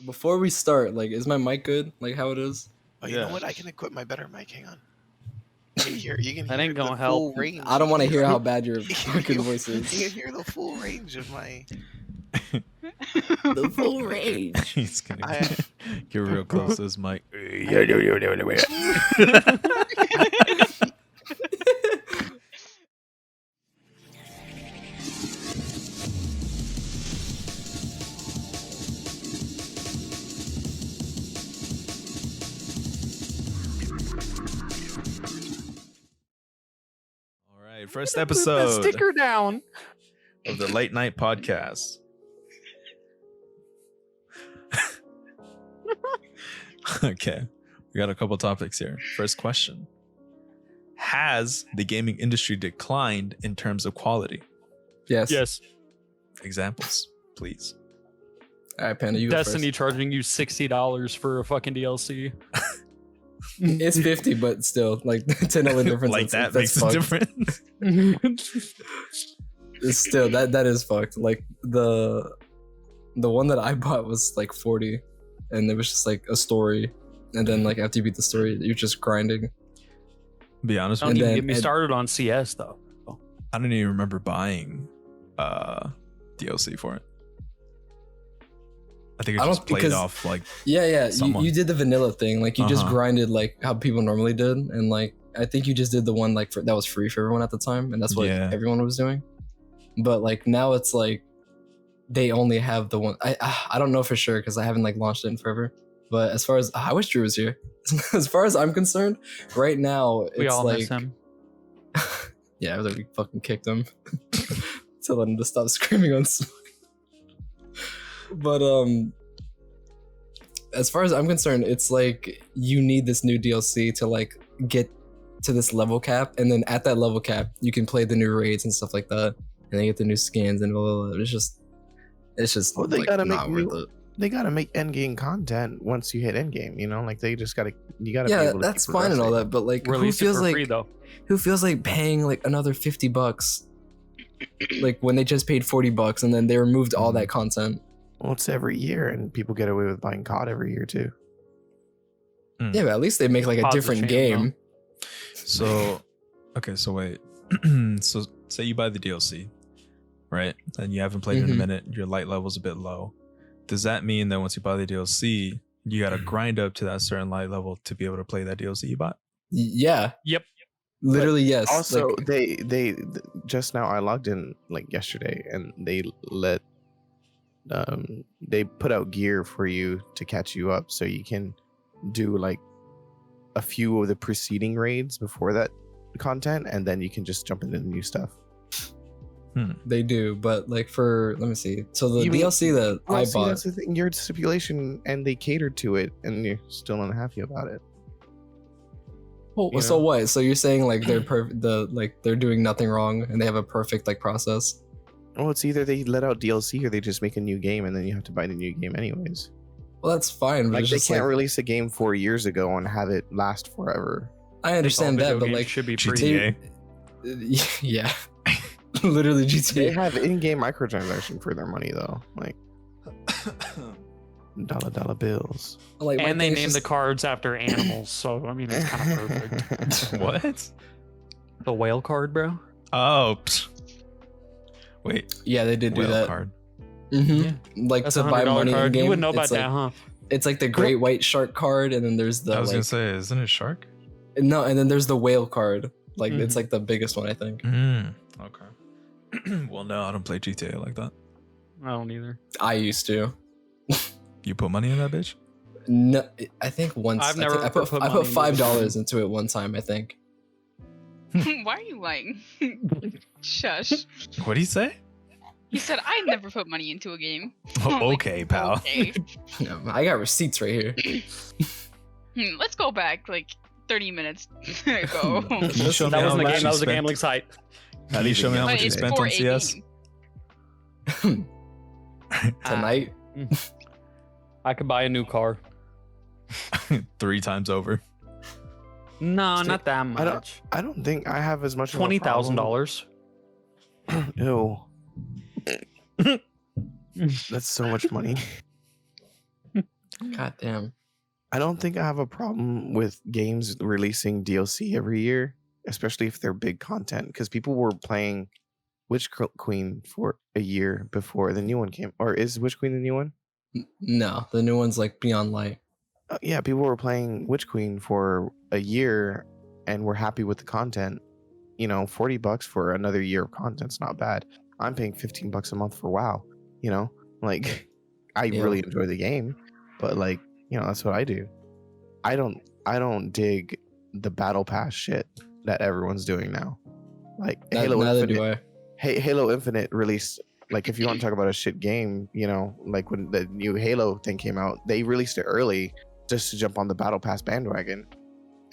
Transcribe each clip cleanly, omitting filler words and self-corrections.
Before we start, like, is my mic good? Like how it is? Oh, you know what? I can equip my better mic. Hang on. You can That hear ain't the gonna full help. range. I don't want to hear how bad your You fucking voice You is. can hear the full range of my. The full range. He's gonna I- get real close to his mic. All right, first Put the episode sticker down. of the late night podcast. Okay, we got a couple topics here. First question: has the gaming industry declined in terms of quality? Yes. Yes. Examples, please. All right, Panda, you go Destiny first. charging you $60 for a fucking DLC. It's 50, but still, like $10 difference. Like that that's makes a fucked. difference. It's still that is fucked. Like the one that I bought was like 40, and it was just like a story, and then like after you beat the story, you're just grinding. Be honest Don't with you, even then- get me and- started on CS though. I don't even remember buying DLC for it. I think I it don't- just played because- off like Yeah, Someone. you did the vanilla thing, like you just Uh-huh. grinded like how people normally did, and like I think you just did the one like that was free for everyone at the time, and that's what Yeah. everyone was doing. But like now it's like they only have the one. I don't know for sure because I haven't like launched it in forever. But as far as I wish Drew was here. As far as I'm concerned, right now it's We all like miss him. yeah, I was like we fucking kicked him. Tell him to stop screaming on Smite. But as far as I'm concerned, it's like you need this new DLC to like get to this level cap, and then at that level cap, you can play the new raids and stuff like that, and then get the new skins and blah blah blah. It's just Well, they like, gotta not make worth new- it. They gotta make end game content once you hit end game. You know, like they just gotta. You gotta. be Yeah, able to that's keep fine and all progressing. that, but like Release it for free though. who feels like paying like another $50, like when they just paid $40 and then they removed all that content. Well, it's every year, and people get away with buying COD every year too. Yeah, but at least they make like a Pause the different channel, game. so. Okay, so wait. So say you buy the DLC, right? And you haven't played it in a Mhm. minute. Your light level's a bit low. Does that mean that once you buy the DLC, you gotta grind up to that certain light level to be able to play that DLC you bought? Yeah, Yep. literally yes. Also, like, they just now I logged in like yesterday, and they let they put out gear for you to catch you up, so you can do like a few of the preceding raids before that content, and then you can just jump into the new stuff. they do, but like for let me see. So the You mean- DLC that I See, bought, that's the thing. Your stipulation, and they catered to it, and you're still unhappy about it. you so know? what? So you're saying like they're perfect, they're doing nothing wrong and they have a perfect like process. Well, it's either they let out DLC or they just make a new game, and then you have to buy the new game anyways. Well, that's fine, but Like it's they just can't like, release a game 4 years ago and have it last forever. I understand All that, video but games like should be free. GTA. yeah, literally They GTA. have in-game microtransaction for their money though, like dollar bills. Like my And they thing is named the just- cards after animals, so I mean it's kind of perfect. What? The whale card, bro. Oh, wait. Yeah, they did do Whale that. card. Like That's to a buy $100 money in card. game. You wouldn't know about it's that, like, huh? It's like the great white shark card, and then there's the I was like gonna say, isn't it shark? no, and then there's the whale card. Like it's Mhm. like the biggest one, I think. Okay. Well, no, I don't play GTA like that. I don't either. I used to. You put money in that bitch? No, I think once. I've I never think I put I money put into the $5 into it one time. I think. Why are you lying? Shush. What do you say? He said I never put money into a game. Okay, pal. Okay. No, I got receipts right here. Let's go back like 30 minutes ago. Can you show me That how wasn't a much game. you That was a spent? gambling site. Can you show me how But much you it's spent for on a CS? game. Tonight. I could buy a new car. 3 times over. No, Still- not that I don't- much. I don't think I have as much. of a $20,000. problem. Ew. That's so much money. God damn. I don't think I have a problem with games releasing DLC every year, especially if they're big content, because people were playing Witch Queen for a year before the new one came. Or is Witch Queen the new one? No, the new one's like Beyond Light. Yeah, people were playing Witch Queen for a year and were happy with the content. You know, $40 for another year of content's not bad. I'm paying $15 a month for WoW. You know, like I Yeah. really enjoy the game, but like, you know, that's what I do. I don't dig the battle pass shit that everyone's doing now. Like Halo Neither Infinite. do I. Halo Infinite released, like, if you want to talk about a shit game, you know, like when the new Halo thing came out, they released it early just to jump on the battle pass bandwagon,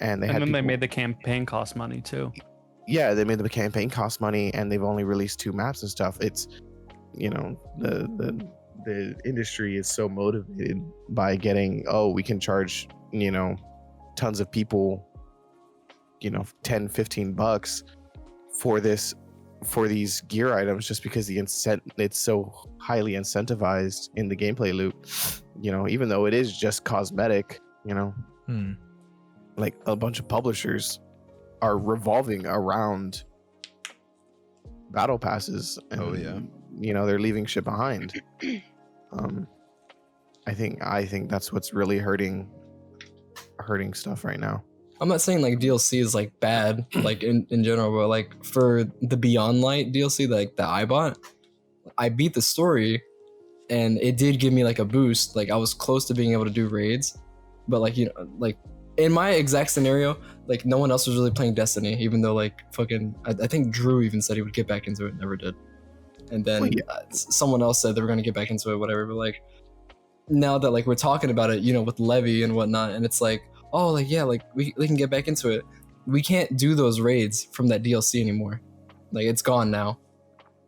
and they made the campaign cost money too. Yeah, they made the campaign cost money, and they've only released 2 maps and stuff. It's, you know, the industry is so motivated by getting, oh, we can charge, you know, tons of people, you know, $10-15 for these gear items, just because it's so highly incentivized in the gameplay loop, you know, even though it is just cosmetic, you know. Like a bunch of publishers are revolving around battle passes, and, Oh, yeah. you know, they're leaving shit behind. I think that's what's really hurting stuff right now. I'm not saying like DLC is like bad, like in general, but like for the Beyond Light DLC, like that I bought, I beat the story, and it did give me like a boost. Like I was close to being able to do raids, but like, you know, like in my exact scenario, like no one else was really playing Destiny, even though like fucking I think Drew even said he would get back into it, never did. And then Well, yeah. someone else said they were gonna get back into it, whatever. But like now that like we're talking about it, you know, with Levy and whatnot, and it's like, oh, like yeah, like we can get back into it. We can't do those raids from that DLC anymore. Like it's gone now.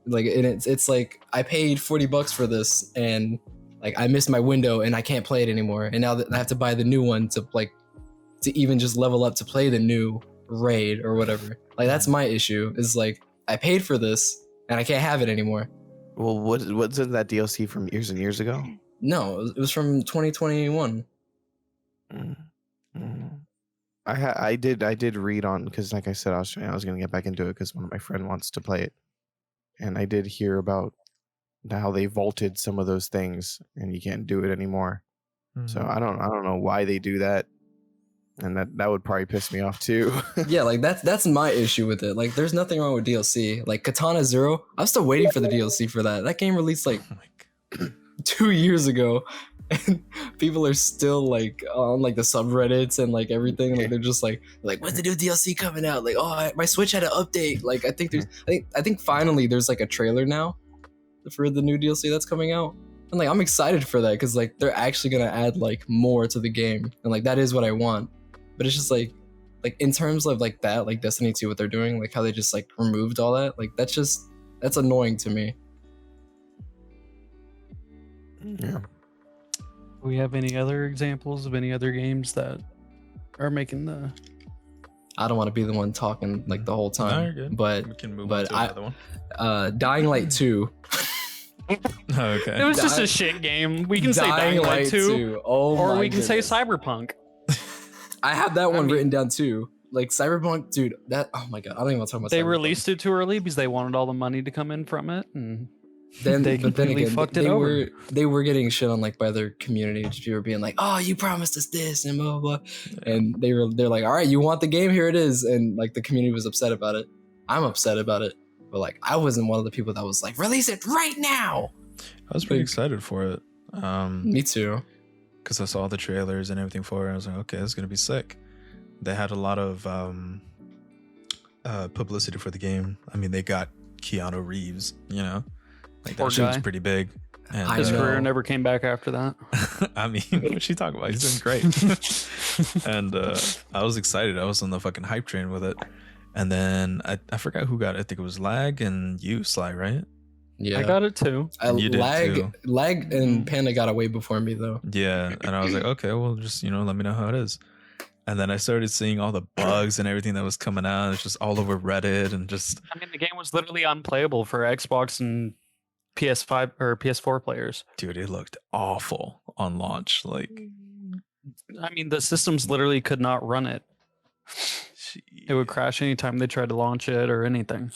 Like and it's like I paid $40 for this, and like I missed my window and I can't play it anymore. And now that I have to buy the new one to even just level up to play the new raid or whatever. Like that's my issue. Is like I paid for this and I can't have it anymore. Well, what's in that DLC from years and years ago? No, it was from 2021. I did read on, because like I said, I was gonna get back into it because one of my friend wants to play it, and I did hear about how they vaulted some of those things and you can't do it anymore. So I don't know why they do that, and that would probably piss me off too. Yeah, like that's my issue with it. Like there's nothing wrong with DLC. Like Katana Zero, I'm still waiting for the DLC for that. That game released like Oh my God. 2 years ago, and people are still like on like the subreddits and like everything. Like they're just like when's the new DLC coming out? Like, oh, my Switch had an update. Like I think finally there's like a trailer now for the new DLC that's coming out. And like I'm excited for that because like they're actually gonna add like more to the game, and like that is what I want. But it's just like in terms of like that, like Destiny 2, what they're doing, like how they just like removed all that, like that's annoying to me. Yeah. Do we have any other examples of any other games that are making the? I don't want to be the one talking like the whole No, time, you're good. but We can move but on to another one. Dying Light 2. It Okay. was just a shit game. We can say Dying Light 2, Oh or my we can say goodness. Cyberpunk. I have that one mean- written down too. Like Cyberpunk, dude. That, oh my god, I don't even want to talk about. They Cyberpunk. released it too early because they wanted all the money to come in from it, and Then, they but then completely again, fucked they it over. they were getting shit on like by their community. Just people were being like, "Oh, you promised us this," and blah blah blah. And they're like, "All right, you want the game? Here it is." And like the community was upset about it. I'm upset about it, but like I wasn't one of the people that was like, "Release it right now." I was pretty Like- excited for it. Me too. Because I saw the trailers and everything for it. I was like, okay, it's gonna be sick. They had a lot of publicity for the game. I mean, they got Keanu Reeves, you know, like Poor that shit was guy. pretty big. And I His know. career never came back after that. I mean, what's she talking about? He's doing great. And I was excited. I was on the fucking hype train with it. And then I forgot who got it. I think it was Lag and you, Sly, right? Yeah, I got it too. You did too. Lag and Panda got away before me though. Yeah. And I was like, okay, well, just, let me know how it is. And then I started seeing all the bugs and everything that was coming out. It's just all over Reddit and just, I mean, the game was literally unplayable for Xbox and PS5 or PS4 players. Dude, it looked awful on launch. Like, I mean, the systems literally could not run it. It would crash anytime they tried to launch it or anything.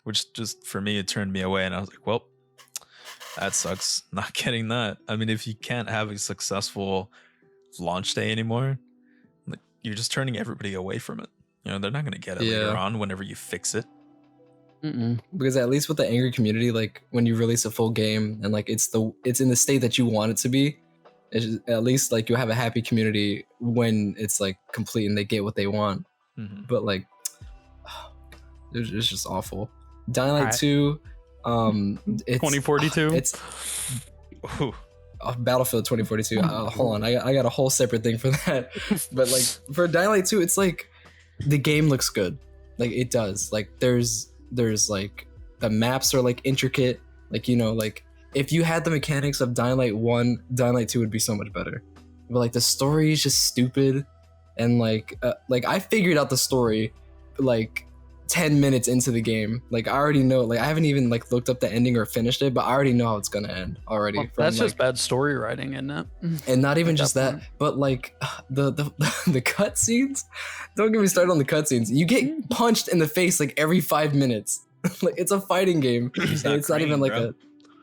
Which just for me, it turned me away, and I was like, well, that sucks. Not getting that. I mean, if you can't have a successful launch day anymore, like, you're just turning everybody away from it. You know, they're not going to get it later on whenever you fix it. Because at least with the angry community, like when you release a full game and like it's in the state that you want it to be, at least like you have a happy community when it's like complete and they get what they want. But like it's just awful. Dying Light 2, it's 2042. It's Battlefield 2042. Hold on, I got a whole separate thing for that. But like for Dying Light 2, it's like the game looks good, like it does. Like there's like the maps are like intricate, like, you know, like if you had the mechanics of Dying Light 1, Dying Light 2 would be so much better. But like the story is just stupid, and like I figured out the story like 10 minutes into the game. Like I already know, like I haven't even like looked up the ending or finished it, but I already know how it's gonna end already. Well, that's just bad story writing, isn't it? And not even just that, but like the cutscenes. Don't get me started on the cutscenes. You get punched in the face like every 5 minutes. Like it's a fighting game. It's not even like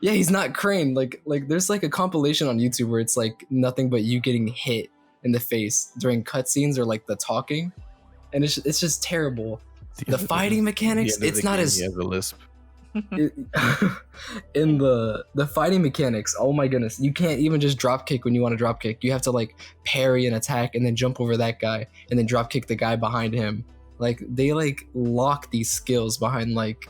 he's not Crane. Like there's like a compilation on YouTube where it's like nothing but you getting hit in the face during cutscenes or like the talking, and it's just terrible. The fighting mechanics, it's not as... He has a lisp. In the fighting mechanics, oh my goodness, you can't even just drop kick when you want to drop kick. You have to like parry an attack and then jump over that guy and then drop kick the guy behind him. Like they like lock these skills behind like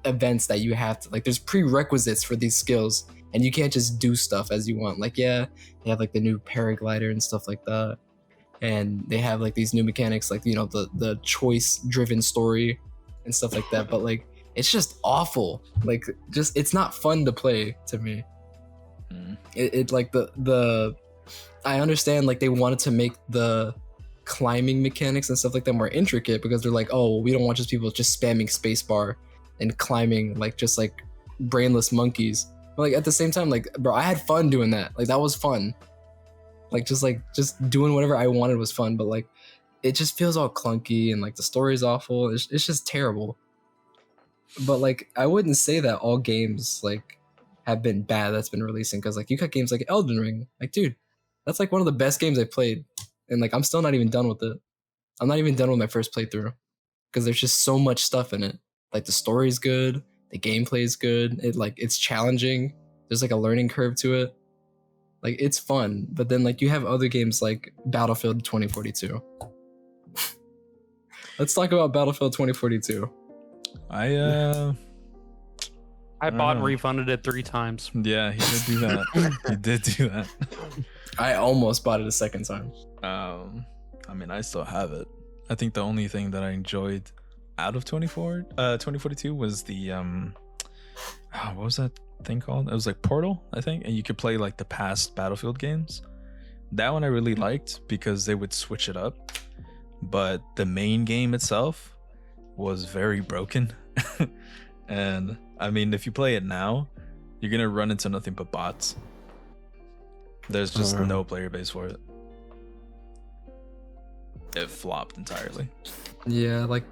events that you have to, like there's prerequisites for these skills, and you can't just do stuff as you want. Like they have like the new paraglider and stuff like that, and they have like these new mechanics, like, you know, the choice driven story and stuff like that, but like it's just awful. Like just it's not fun to play to me. It like the I understand like they wanted to make the climbing mechanics and stuff like that more intricate, because they're like, oh, we don't want just people just spamming spacebar and climbing like just like brainless monkeys. But like at the same time, like, bro, I had fun doing that. Like that was fun. Like just doing whatever I wanted was fun, but like it just feels all clunky and like the story's awful. It's just terrible. But like I wouldn't say that all games like have been bad that's been releasing, because like you got games like Elden Ring. Like, dude, that's like one of the best games I've played, and like I'm still not even done with it. I'm not even done with my first playthrough because there's just so much stuff in it. Like the story's good, the gameplay is good. It's challenging. There's like a learning curve to it. Like it's fun, but then like you have other games like Battlefield 2042. Let's talk about Battlefield 2042. I bought and refunded it 3 times. Yeah, he did do that. He did do that. I almost bought it a second time. I mean, I still have it. I think the only thing that I enjoyed out of 2042 was the what was that thing called? It was like Portal, I think, and you could play like the past Battlefield games. That one I really liked because they would switch it up, but the main game itself was very broken. And I mean, if you play it now, you're gonna run into nothing but bots. There's just no player base for it. It flopped entirely. Yeah, like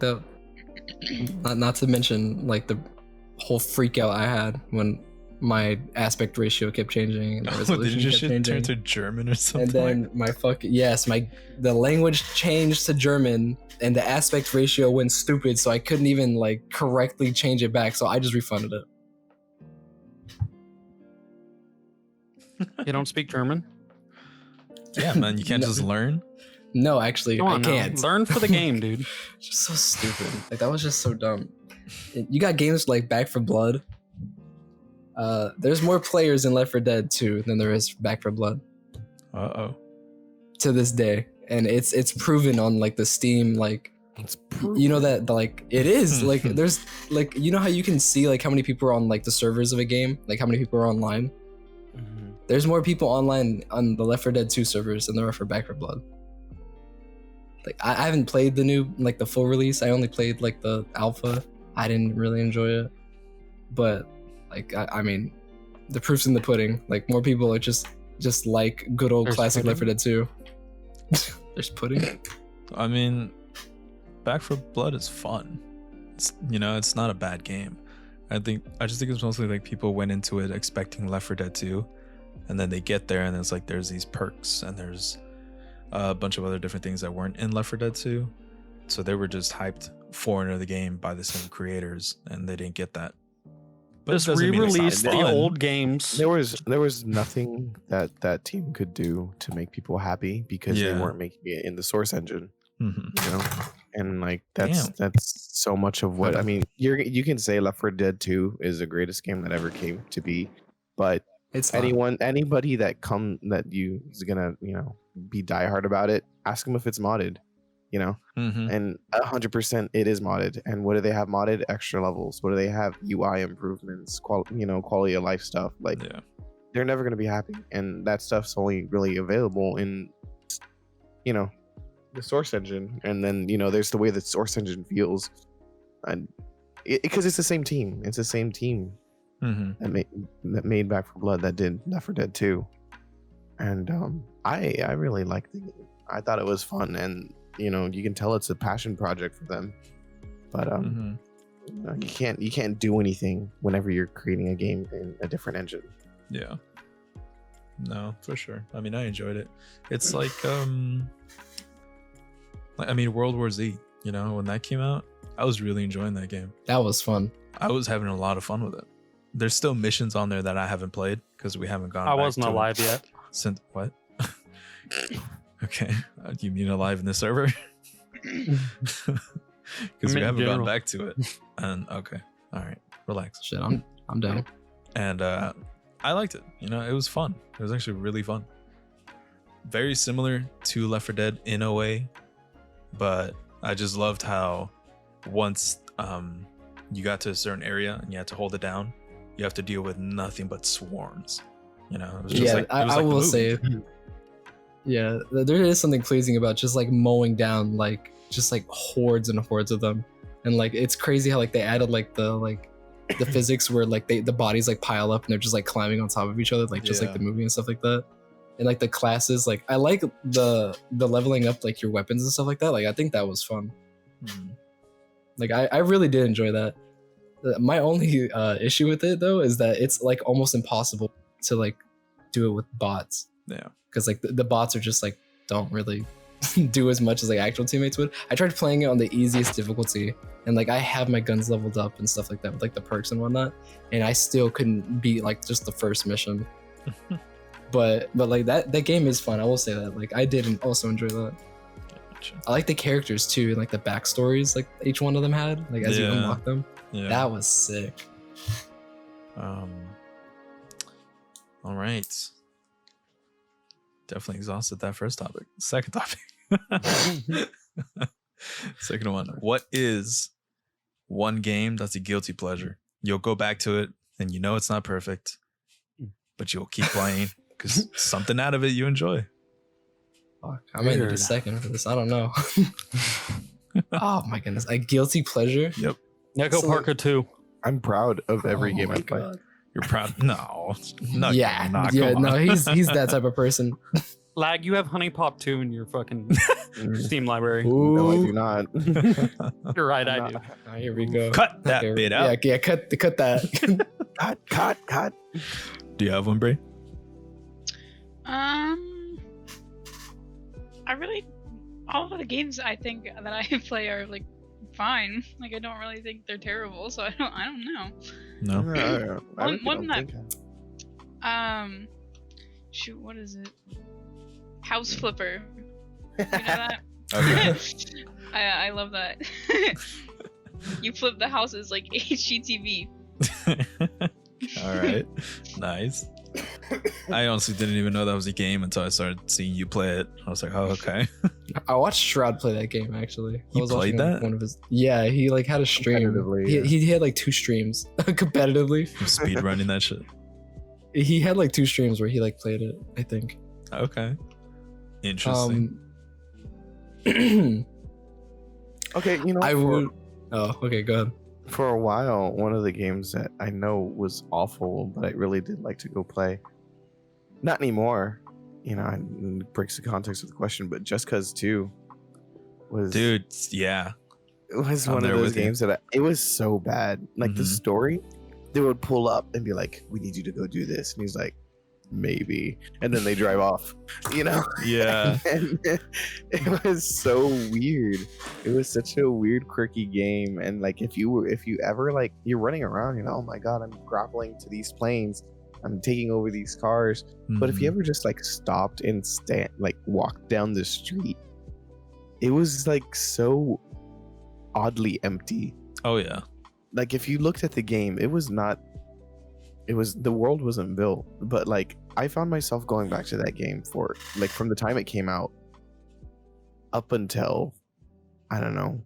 not to mention like the whole freak out I had when my aspect ratio kept changing and the resolution did your kept shit changing. turn to German or something? And then the language changed to German and the aspect ratio went stupid, so I couldn't even like correctly change it back, so I just refunded it. You don't speak German? Yeah, man, you can't just learn. No, actually, I can't. Learn for the game, dude. Just so stupid. Like that was just so dumb. You got games like Back 4 Blood. There's more players in Left 4 Dead 2 than there is Back 4 Blood. To this day, and it's proven on like the Steam, like you know that like it is like there's like, you know how you can see like how many people are on like the servers of a game, like how many people are online. There's more people online on the Left 4 Dead 2 servers than there are for Back 4 Blood. Like I haven't played the new, like the full release. I only played like the alpha. I didn't really enjoy it, but Like I mean, the proof's in the pudding. Like more people are just like good old There's classic Left 4 pudding? Dead 2. There's pudding. I mean, Back for Blood is fun. It's, it's not a bad game. I just think it's mostly like people went into it expecting Left 4 Dead 2, and then they get there and it's like there's these perks and there's a bunch of other different things that weren't in Left 4 Dead 2. So they were just hyped for another game by the same creators, and they didn't get that. But Just it doesn't mean it's not re-release the fun. old games. There was nothing that team could do to make people happy because they Yeah. weren't making it in the source engine. Mhm. You know, and like Damn. that's so much of what I mean. You can say Left 4 Dead 2 is the greatest game that ever came to be, but It's not. anybody that is gonna be diehard about it, ask them if it's modded. Mhm. And 100% it is modded. And what do they have modded? Extra levels. What do they have? UI improvements, quality of life stuff. Like Yeah. they're never gonna be happy, and that stuff's only really available in the source engine. And then there's the way the source engine feels, and because it's the same team. It's the same team Mhm. that made Back 4 Blood that did Left 4 Dead 2. And I really liked the game. I thought it was fun, and you can tell it's a passion project for them. But Mhm. you can't do anything whenever you're creating a game in a different engine. Yeah. No, for sure. I mean, I enjoyed it. It's like World War Z, when that came out, I was really enjoying that game. That was fun. I was having a lot of fun with it. There's still missions on there that I haven't played because we haven't gone I back wasn't to it alive yet. since what? Okay. You mean alive in the server? Because we in haven't general. gone back to it. And okay. All right. Relax. Shit, I'm down. And I liked it. It was fun. It was actually really fun. Very similar to Left 4 Dead in a way, but I just loved how once you got to a certain area and you had to hold it down, you have to deal with nothing but swarms. It was just Yeah, like, it was I like the will movie. say, yeah, there is something pleasing about just like mowing down like just like hordes and hordes of them, and like it's crazy how like they added like the physics where like the bodies like pile up and they're just like climbing on top of each other, like just like Yeah. the movie and stuff like that. And like the classes, like I like the leveling up like your weapons and stuff like that. Like I think that was fun. Mhm. Like I really did enjoy that. My only issue with it though is that it's like almost impossible to like do it with bots, Yeah. because like the bots are just like don't really do as much as like actual teammates would. I tried playing it on the easiest difficulty, and like I have my guns leveled up and stuff like that with like the perks and whatnot, and I still couldn't beat like just the first mission. but like that game is fun. I will say that. Like I did also enjoy that. Gotcha. I like the characters too, and like the backstories like each one of them had, like as you Yeah. unlock them. Yeah. That was sick. All right. Definitely exhausted that first topic. Second topic. Second one. What is one game that's a guilty pleasure? You'll go back to it and it's not perfect, but you'll keep playing because something out of it you enjoy. Fuck, I might need a Weird. second for this. I don't know. Oh my goodness, a guilty pleasure. Yep. Echo So, Parker 2. I'm proud of every Oh game my I play. God. You're proud? No. No. Yeah, Not, yeah, come no, on. he's that type of person. Lag, you have Honey Pop 2 in your fucking Steam library. No, I Ooh. do not. You're right, I'm I do. not- Oh, here we go. Cut that Okay, bit out. Yeah, cut that. Cut. Do you have one, Bray? I really, all of the games I think that I play are like fine. Like I don't really think they're terrible, so I don't know. No. One that- Shoot, what is it? House Flipper. You know that? Okay. I love that. You flip the houses like HGTV. All right. Nice. I honestly didn't even know that was a game until I started seeing you play it. I was like, oh, okay. I watched Shroud play that game actually. I You was played watching, that? One of his. Yeah, he like had a stream. Competitively, He, yeah. he had like 2 streams competitively. Speed running that shit. He had like 2 streams where he like played it. I think. Okay. Interesting. Um, Okay, I would. Oh, okay, go ahead. For a while, one of the games that I know was awful, but I really did like to go play. Not anymore. You know, it breaks the context of the question, but Just Cause 2 was Dude, yeah. it was I'm one of there those with you. games that it was so bad. Like the Mhm. story, they would pull up and be like, "We need you to go do this," and he's like, "Maybe," and then they drive off. You know? Yeah. And it was so weird. It was such a weird, quirky game. And like, if you ever like, you're running around, you know, oh my god, I'm grappling to these planes, I'm taking over these cars. But if you Mhm. ever just like stopped and walked down the street, it was like so oddly empty. Oh yeah. Like if you looked at the game, it was the world wasn't built, but like I found myself going back to that game for like from the time it came out up until I don't know,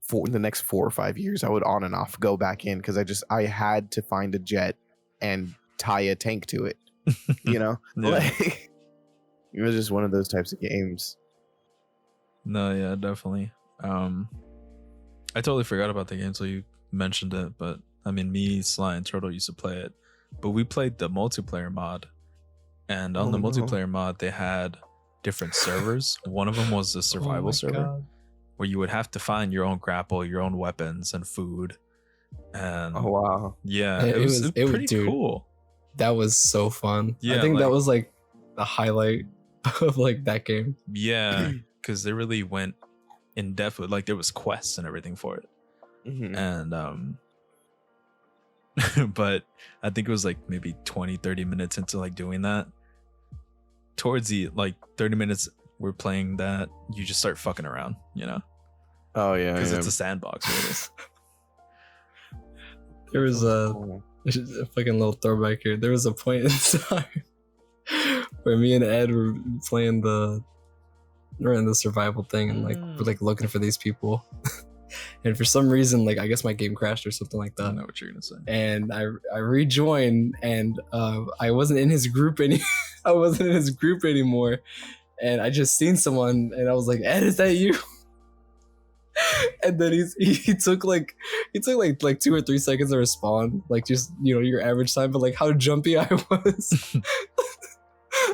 for the next 4 or 5 years. I would on and off go back in because I had to find a jet and tie a tank to it. You know, Yeah. like it was just one of those types of games. No, yeah, definitely. I totally forgot about the game until you mentioned it, but I mean, me, Sly, and Turtle used to play it, but we played the multiplayer mod, and on Oh, the no. multiplayer mod, they had different servers. One of them was the survival server, where you would have to find your own grapple, your own weapons, and food. And Oh wow. yeah, It it was- was it was- pretty dude. cool. That was so fun. Yeah, I think that like- was like the highlight of like that game. Yeah, because they really went in depth with, like, there was quests and everything for it. Mhm. And but I think it was like maybe 20-30 minutes into like doing that, towards the like 30 minutes we're playing that, you just start fucking around, you know, Oh yeah. because yeah. it's a sandbox really. There was a Cool. fucking little throwback here. There was a point in time where me and Ed were playing we're in the survival thing and like we're like looking for these people. And for some reason, like I guess my game crashed or something like I that. know what you're gonna say. And I rejoined and I wasn't in his group I wasn't in his group anymore. And I just seen someone and I was like, Ed, is that you? And then he took like 2 or 3 seconds to respond, like just, you know, your average time, but like how jumpy I was.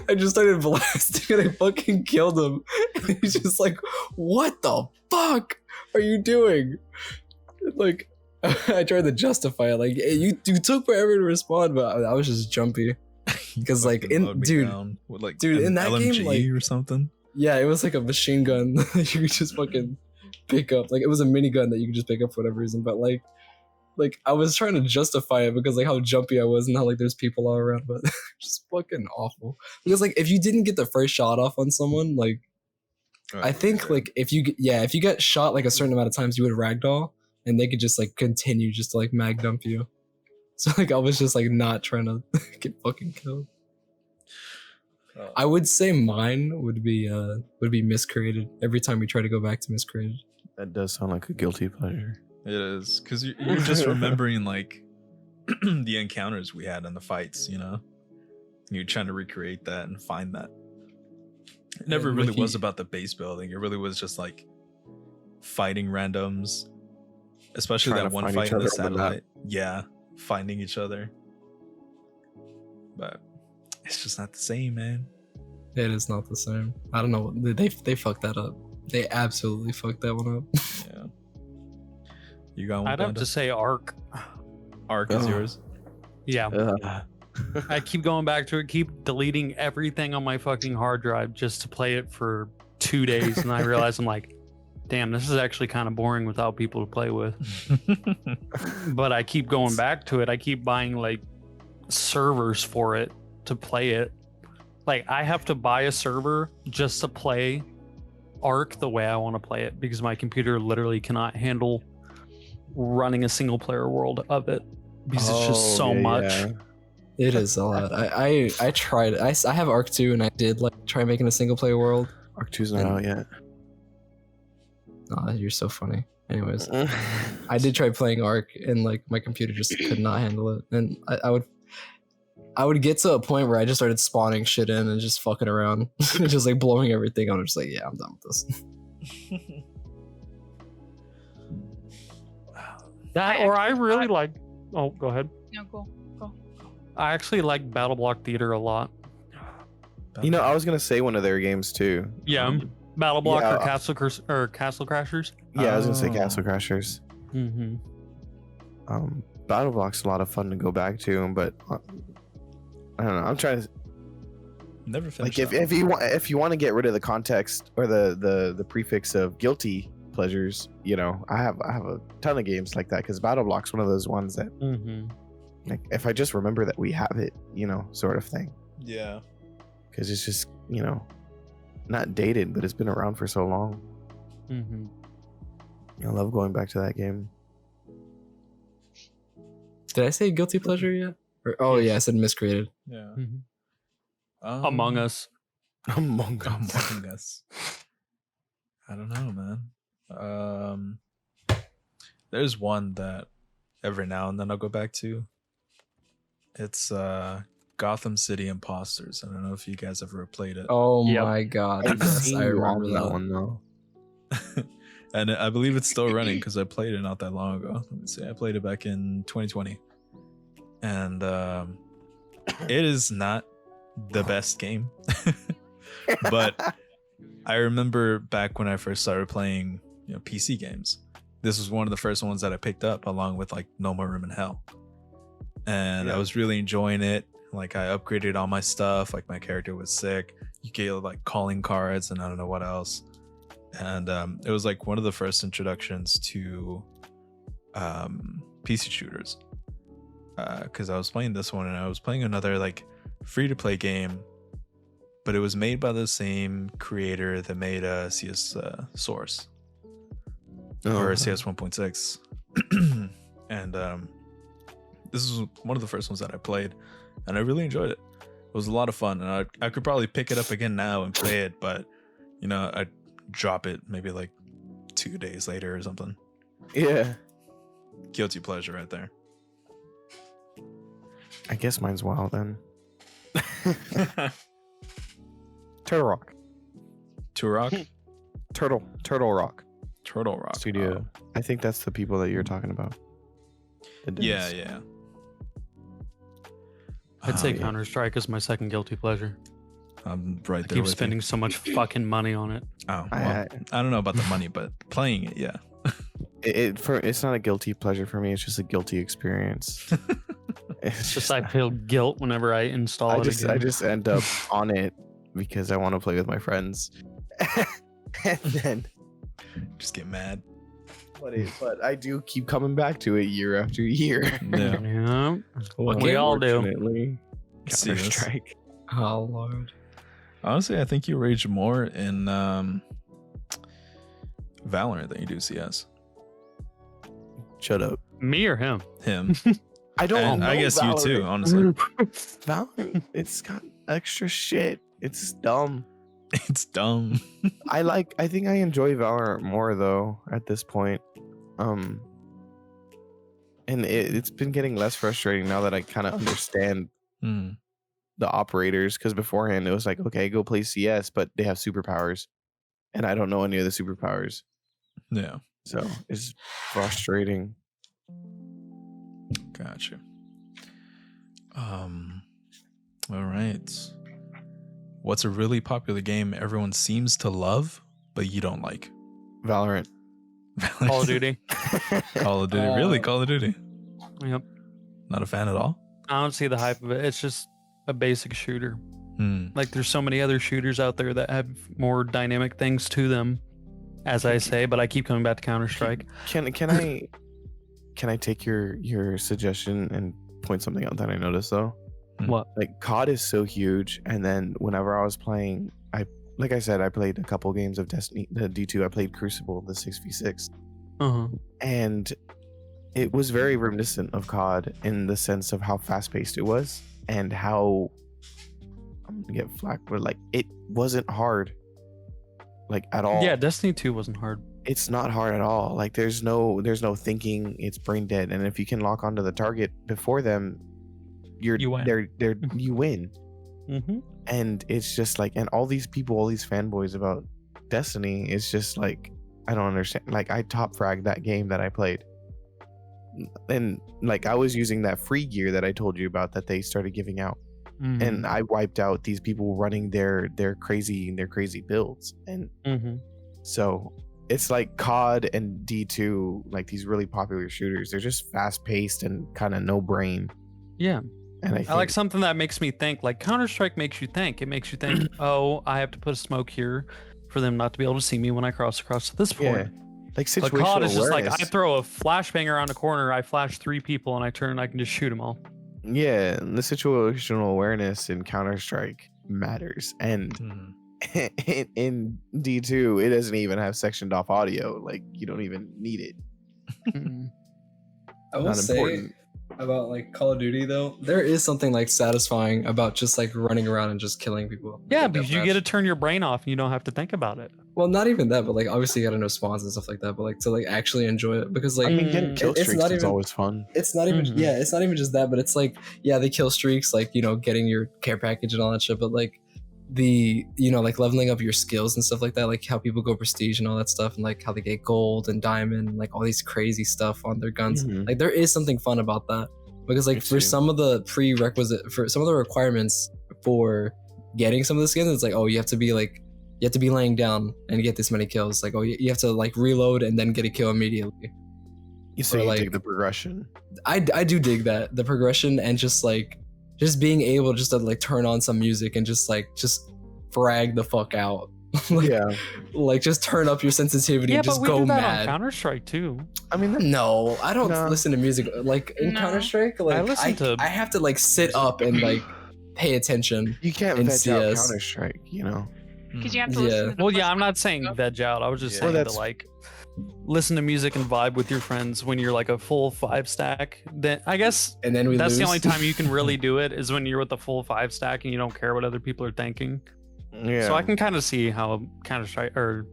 I just started blasting and I fucking killed him. And he's just like, what the fuck are you doing? Like I tried to justify it, like, hey, you took forever to respond, but I was just jumpy. Because like Fucking mowed me dude, down with like dude, an in that game, LMG like- or something. yeah, it was like a machine gun that you could just fucking pick up. Like it was a minigun that you could just pick up for whatever reason. But like I was trying to justify it because like how jumpy I was and how like there's people all around, but just fucking awful. Because like if you didn't get the first shot off on someone, like I think like if you get shot like a certain amount of times, you would ragdoll and they could just like continue just to like mag dump you. So like I was just like not trying to get fucking killed. I would say mine would be miscreated every time we try to go back to miscreated. That does sound like a guilty pleasure. It is, because you're just remembering like the encounters we had and the fights, you know, and you're trying to recreate that and find that. It never And really Wiki- was about the base building. It really was just like fighting randoms, especially Trying that to one find fight each in the other on the map. satellite. Yeah, finding each other. But it's just not the same, man. It is not the same. I don't know. They fucked that up. They absolutely fucked that one up. Yeah. You got one? I'd have Panda? to say Ark. Arc is Ugh. yours. Yeah. Ugh. I keep going back to it, keep deleting everything on my fucking hard drive just to play it for 2 days. And I realize I'm like, damn, this is actually kind of boring without people to play with. But I keep going back to it. I keep buying like servers for it to play it. Like I have to buy a server just to play Ark the way I want to play it because my computer literally cannot handle running a single player world of it because it's just so yeah, much. yeah. It is a lot. I tried. I have Arc 2 and I did like try making a single player world. Arc 2's not out yet. Oh, you're so funny. Anyways, I did try playing Arc and like my computer just could not handle it. And I would get to a point where I just started spawning shit in and just fucking around, and just like blowing everything. I'm just like, yeah, I'm done with this. That, or I really like. Oh, go ahead. No, go. I actually like Battle Block Theater a lot. You know, I was gonna say one of their games too. Yeah, Battle Block yeah, or Castle Crashers. Yeah, I was gonna say Oh. Castle Crashers. Mm-hmm. Battle Block's a lot of fun to go back to, but I don't know. I'm trying to Never finished. like that one. if you want to get rid of the context or the prefix of guilty pleasures, you know, I have a ton of games like that because Battle Block's one of those ones that Mm-hmm. like if I just remember that we have it, you know, sort of thing. Yeah. Because it's just, you know, not dated, but it's been around for so long. Mm-hmm. I love going back to that game. Did I say guilty pleasure yet? Or, oh yeah, I said miscreated. Yeah. Mm-hmm. Um, Among Us. Among Us. Among Us. I don't know, man. There's one that every now and then I'll go back to. It's Gotham City Imposters. I don't know if you guys ever played it. Oh Yep. my god. I've Yes, seen I you remember on that one though. And I believe it's still running because I played it not that long ago. Let me see. I played it back in 2020. And it is not the best game. But I remember back when I first started playing, you know, PC games. This was one of the first ones that I picked up along with like No More Room in Hell. And I was really enjoying it. Like I upgraded all my stuff, like my character was sick. You get like calling cards and I don't know what else. And it was like one of the first introductions to PC shooters. Because I was playing this one and I was playing another like free-to-play game, but it was made by the same creator that made CS Source or CS 1.6. And this is one of the first ones that I played, and I really enjoyed it. It was a lot of fun, and I could probably pick it up again now and play it, but you know, I'd drop it maybe like 2 days later or something. Yeah. Guilty pleasure right there. I guess mine's WoW then. Turtle Rock. Turok? Turtle Rock Turtle Rock. Studio. I think that's the people that you're talking about. The Yeah, devs. yeah. I'd say yeah. Counter-Strike is my second guilty pleasure. I'm right I there keep with spending so much fucking money on it. you. Oh, well, I don't know about the money, but playing it, yeah. It's not a guilty pleasure for me. It's just a guilty experience. It's just I feel guilt whenever I install I it just again. I just end up on it because I want to play with my friends, and then Just get mad. but I do keep coming back to it year after year. Yeah. Yeah. What We game? all do. Unfortunately, See this? Counter-Strike. Oh lord. Honestly, I think you rage more in Valorant than you do CS. Shut up. Me or him? Him. I don't And know. I guess Valorant. you too, honestly. Valorant, it's got extra shit. It's dumb. It's dumb. I think I enjoy Valorant more though at this point. And it's been getting less frustrating now that I kind of understand Hmm. the operators, because beforehand it was like, okay, go play CS, but they have superpowers and I don't know any of the superpowers, Yeah. so it's frustrating. Gotcha. All right. What's a really popular game everyone seems to love, but you don't like? Valorant. Call of Duty. Call of Duty. Really? Call of Duty? Yep. Not a fan at all? I don't see the hype of it. It's just a basic shooter. Hmm. Like there's so many other shooters out there that have more dynamic things to them, as I say, but I keep coming back to Counter-Strike. Can I take your suggestion and point something out that I noticed though? What? Like COD is so huge, and then whenever I was playing, like I said, I played a couple games of Destiny, the D2. I played Crucible, the 6v6, Uh-huh. and it was very reminiscent of COD in the sense of how fast paced it was and how, I'm gonna get flack, but like it wasn't hard, like at all. Yeah, Destiny 2 wasn't hard. It's not hard at all. Like there's no thinking. It's brain dead, and if you can lock onto the target before them, You win. you win. Mm-hmm. And it's just like, and all these people, all these fanboys about Destiny, it's just like, I don't understand. Like I top fragged that game that I played and like I was using that free gear that I told you about that they started giving out, and I wiped out these people running their crazy builds, and so it's like COD and D2, like these really popular shooters. They're just fast paced and kind of no brain. Yeah. And I I like something that makes me think. Like Counter-Strike makes you think. It makes you think, oh, I have to put a smoke here for them not to be able to see me when I cross across to this point. Like situational But COD is just like, awareness. I throw a flashbang around a corner, I flash 3 people, and I turn and I can just shoot them all. Yeah, and the situational awareness in Counter-Strike matters. And in D2, it doesn't even have sectioned off audio. Like, you don't even need it. I will Not say important. about like Call of Duty though, there is something like satisfying about just like running around and just killing people. Yeah, Like, because you deathmatch. get to turn your brain off and you don't have to think about it. Well, not even that, but like obviously you gotta know spawns and stuff like that. But like to like actually enjoy it because like I mean, getting kill it's streaks not is even- always fun. it's not even Mhm. yeah, it's not even just that, but it's like yeah, the kill streaks, like you know, getting your care package and all that shit. But like the you know like leveling up your skills and stuff like that, like how people go prestige and all that stuff, and like how they get gold and diamond, and, like all these crazy stuff on their guns. Mhm. Like there is something fun about that because like Me for too. some of the for some of the requirements for getting some of the skins, it's like oh you have to be laying down and get this many kills. Like oh you have to like reload and then get a kill immediately. So or, you like- dig the progression. I do dig that, the progression, and just being able just to like turn on some music and just frag the fuck out. Like, Yeah, like just turn up your sensitivity Yeah, and just but we go do that on mad. Counter-Strike too. I mean, No, I don't No. listen to music like in No. Counter-Strike. Like I listen to- I have to like sit up and like pay attention. you can't in veg out CS. Counter Strike. You know, Because you have to Yeah. listen to the Well, yeah, first I'm not saying stuff. veg out. I was just Yeah. saying Well, to that's- like listen to music and vibe with your friends when you're like a full 5 stack. Then I guess And then we that's lose. the only time you can really do it is when you're with the full 5 stack and you don't care what other people are thinking. yeah. So I can kind of see how Counter Strike or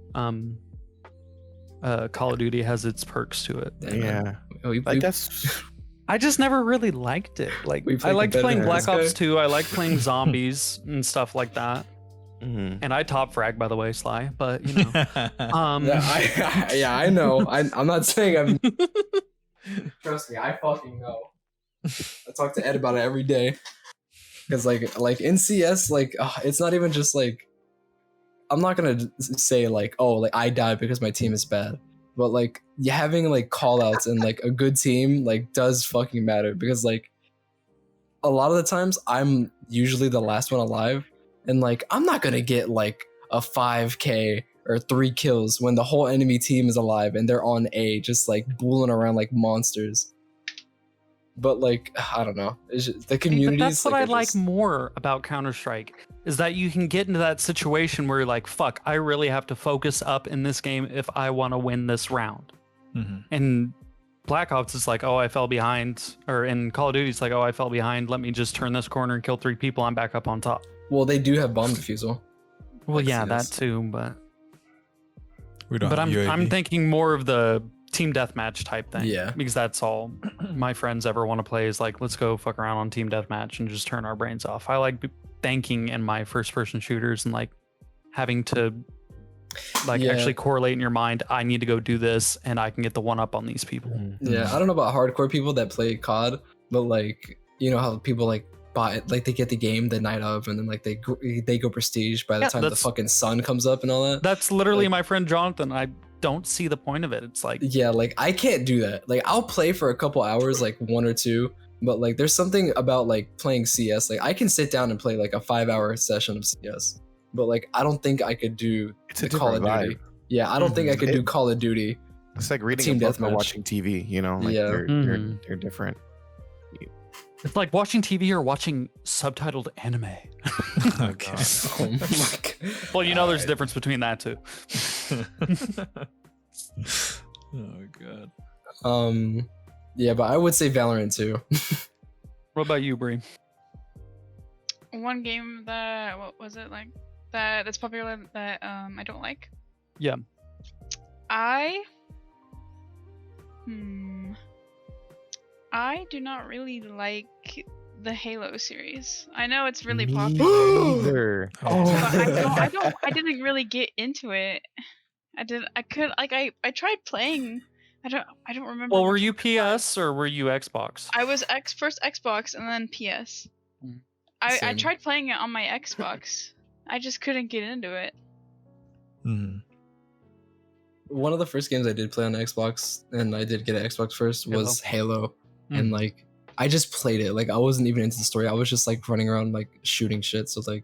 Call of Duty has its perks to it. Damn, man. yeah, We- like we- that's I just never really liked it. Like We play I liked playing competitive Black this Ops guy. 2. I liked playing zombies and stuff like that. mhm. And I top frag, by the way, Sly. But you know, yeah, I know. I'm not saying I'm. Trust me, I fucking know. I talk to Ed about it every day. Because like in CS, like it's not even just like. I'm not gonna say like oh like I died because my team is bad, but like having like call outs and like a good team like does fucking matter because like a lot of the times I'm usually the last one alive, and like I'm not gonna get like a 5k or 3 kills when the whole enemy team is alive and they're on A just like bulling around like monsters. But like I don't know, it's just, the communities. but that's what I are like just- more about Counter-Strike is that you can get into that situation where you're like, fuck, I really have to focus up in this game if I want to win this round. Mhm. And Black Ops is like, oh, I fell behind. Or in Call of Duty, it's like, oh, I fell behind. Let me just turn this corner and kill 3 people. I'm back up on top. Well, they do have bomb defusal. Well, Like yeah, that CS. too. But We don't but have I'm UAV. thinking more of the team deathmatch type thing. Yeah. Because that's all my friends ever want to play is like, let's go fuck around on team deathmatch and just turn our brains off. I like thinking in my first person shooters and like having to like Yeah. actually correlate in your mind. I need to go do this and I can get the one up on these people. Mhm. Yeah, I don't know about hardcore people that play COD, but like you know how people like buy it, like they get the game the night of, and then like they go prestige by the Yeah, time the that's- fucking sun comes up and all that. That's literally Like- my friend Jonathan. I don't see the point of it. It's like, Yeah, like I can't do that. Like I'll play for a couple hours, like 1 or 2, but like there's something about like playing CS. Like I can sit down and play like a 5-hour session of CS, but like I don't think I could do It's a the Call of different Duty. vibe. Yeah, I don't think I could do It- Call of Duty. It's like reading Team a book or deathmatch. watching TV. You know, like Yeah. they're Mhm. they're different. it's like watching TV or watching subtitled anime. Okay. Oh my God. Well, you know, there's a Alright. difference between that too. Oh god. Yeah, but I would say Valorant too. What about you, Bree? One game that what was it like that's popular that I don't like. Yeah. I do not really like the Halo series. I know it's really Me popular, neither. Oh. but I didn't really get into it. I tried playing I don't remember. Well, were which you one it was. PS or were you Xbox? I was first Xbox and then PS. Mm. I Same. tried playing it on my Xbox. I just couldn't get into it. Hmm. One of the first games I did play on Xbox, and I did get an Xbox first, was Halo. And like I just played it. Like I wasn't even into the story. I was just like running around like shooting shit. So like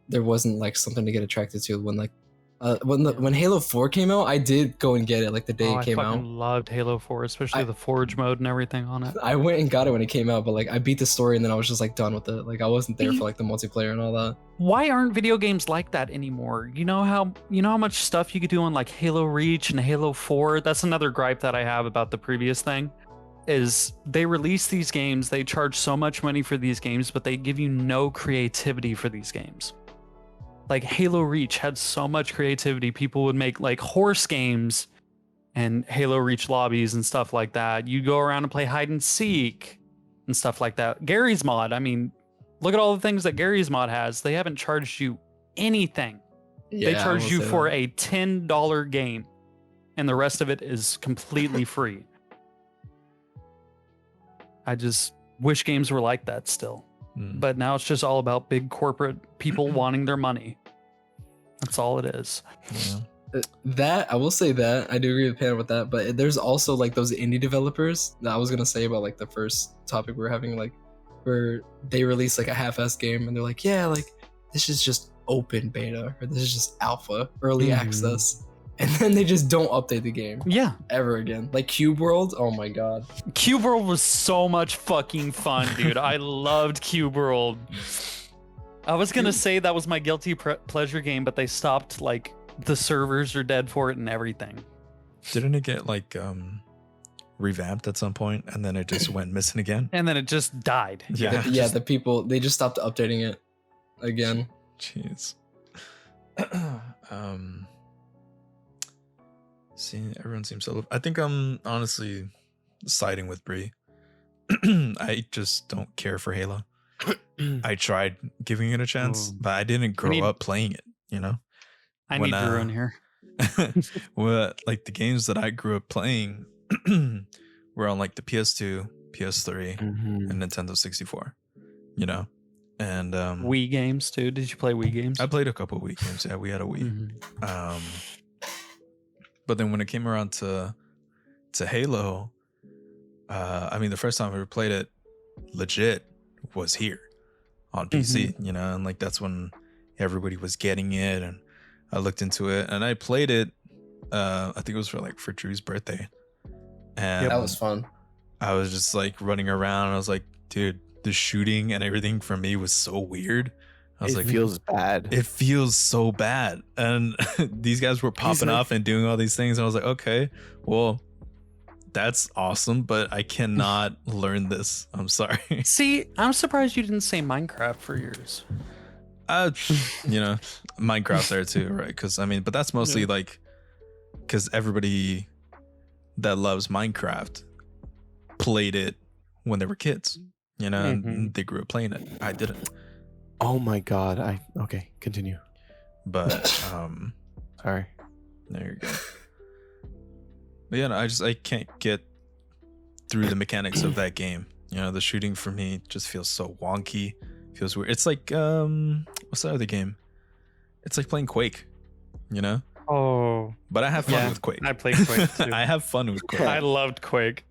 there wasn't like something to get attracted to when like when Halo 4 came out, I did go and get it like the day Oh, it came I fucking out. loved Halo 4, especially I- the Forge mode and everything on it. I went and got it when it came out, but like I beat the story and then I was just like done with it. Like I wasn't there for like the multiplayer and all that. Why aren't video games like that anymore? You know how much stuff you could do on like Halo Reach and Halo 4? That's another gripe that I have about the previous thing. Is they release these games, they charge so much money for these games, but they give you no creativity for these games. Like Halo Reach had so much creativity. People would make like horse games and Halo Reach lobbies and stuff like that. You go around and play hide and seek and stuff like that. Gary's mod, I mean, look at all the things that Gary's mod has. They haven't charged you anything. Yeah, They I charge will you say for that. a $10 game, and the rest of it is completely free. I just wish games were like that still. But now it's just all about big corporate people wanting their money. That's all it is. Yeah. That I will say that I do agree with Pam with that, but there's also like those indie developers that I was gonna say about like the first topic we're having, like where they release like a half-assed game and they're like, yeah, like this is just open beta or this is just alpha, early access, and then they just don't update the game Yeah. ever again. Like Cube World, oh my god. Cube World was so much fucking fun, dude. I loved Cube World. I was gonna say that was my guilty pleasure game, but they stopped. Like the servers are dead for it and everything. Didn't it get like revamped at some point and then it just went missing again? And then it just died. Yeah. Yeah, the people they just stopped updating it again. Jeez. See, everyone seems so. I think I'm honestly siding with Bree. I just don't care for Halo. I tried giving it a chance, but I didn't grow up playing it. You know, I When, need Drew in here. well, like the games that I grew up playing were on like the PS2, PS3, and Nintendo 64. You know, and Wii games too. Did you play Wii games? I played a couple of Wii games. Yeah, we had a Wii. But then when it came around to Halo, I mean, the first time I ever played it legit was here on PC, you know, and like that's when everybody was getting it, and I looked into it and I played it. I think it was for Drew's birthday, and That was fun. I was just like running around. And I was like, dude, the shooting and everything for me was so weird. I was It like, feels bad. it feels so bad. And these guys were popping off and doing all these things. And I was like, okay, well, that's awesome, but I cannot learn this. I'm sorry. See, I'm surprised you didn't say Minecraft for yours. You know, Minecraft there too, right? Because I mean, but that's mostly like because everybody that loves Minecraft played it when they were kids, you know, and they grew up playing it. I didn't. Oh my god. Okay, continue. But Sorry. there you go. But yeah, no, I can't get through the mechanics of that game. You know, the shooting for me just feels so wonky. Feels weird. It's like what's the other game? It's like playing Quake, you know? Oh, But I have fun with Quake. I played Quake too. I have fun with Quake. I loved Quake.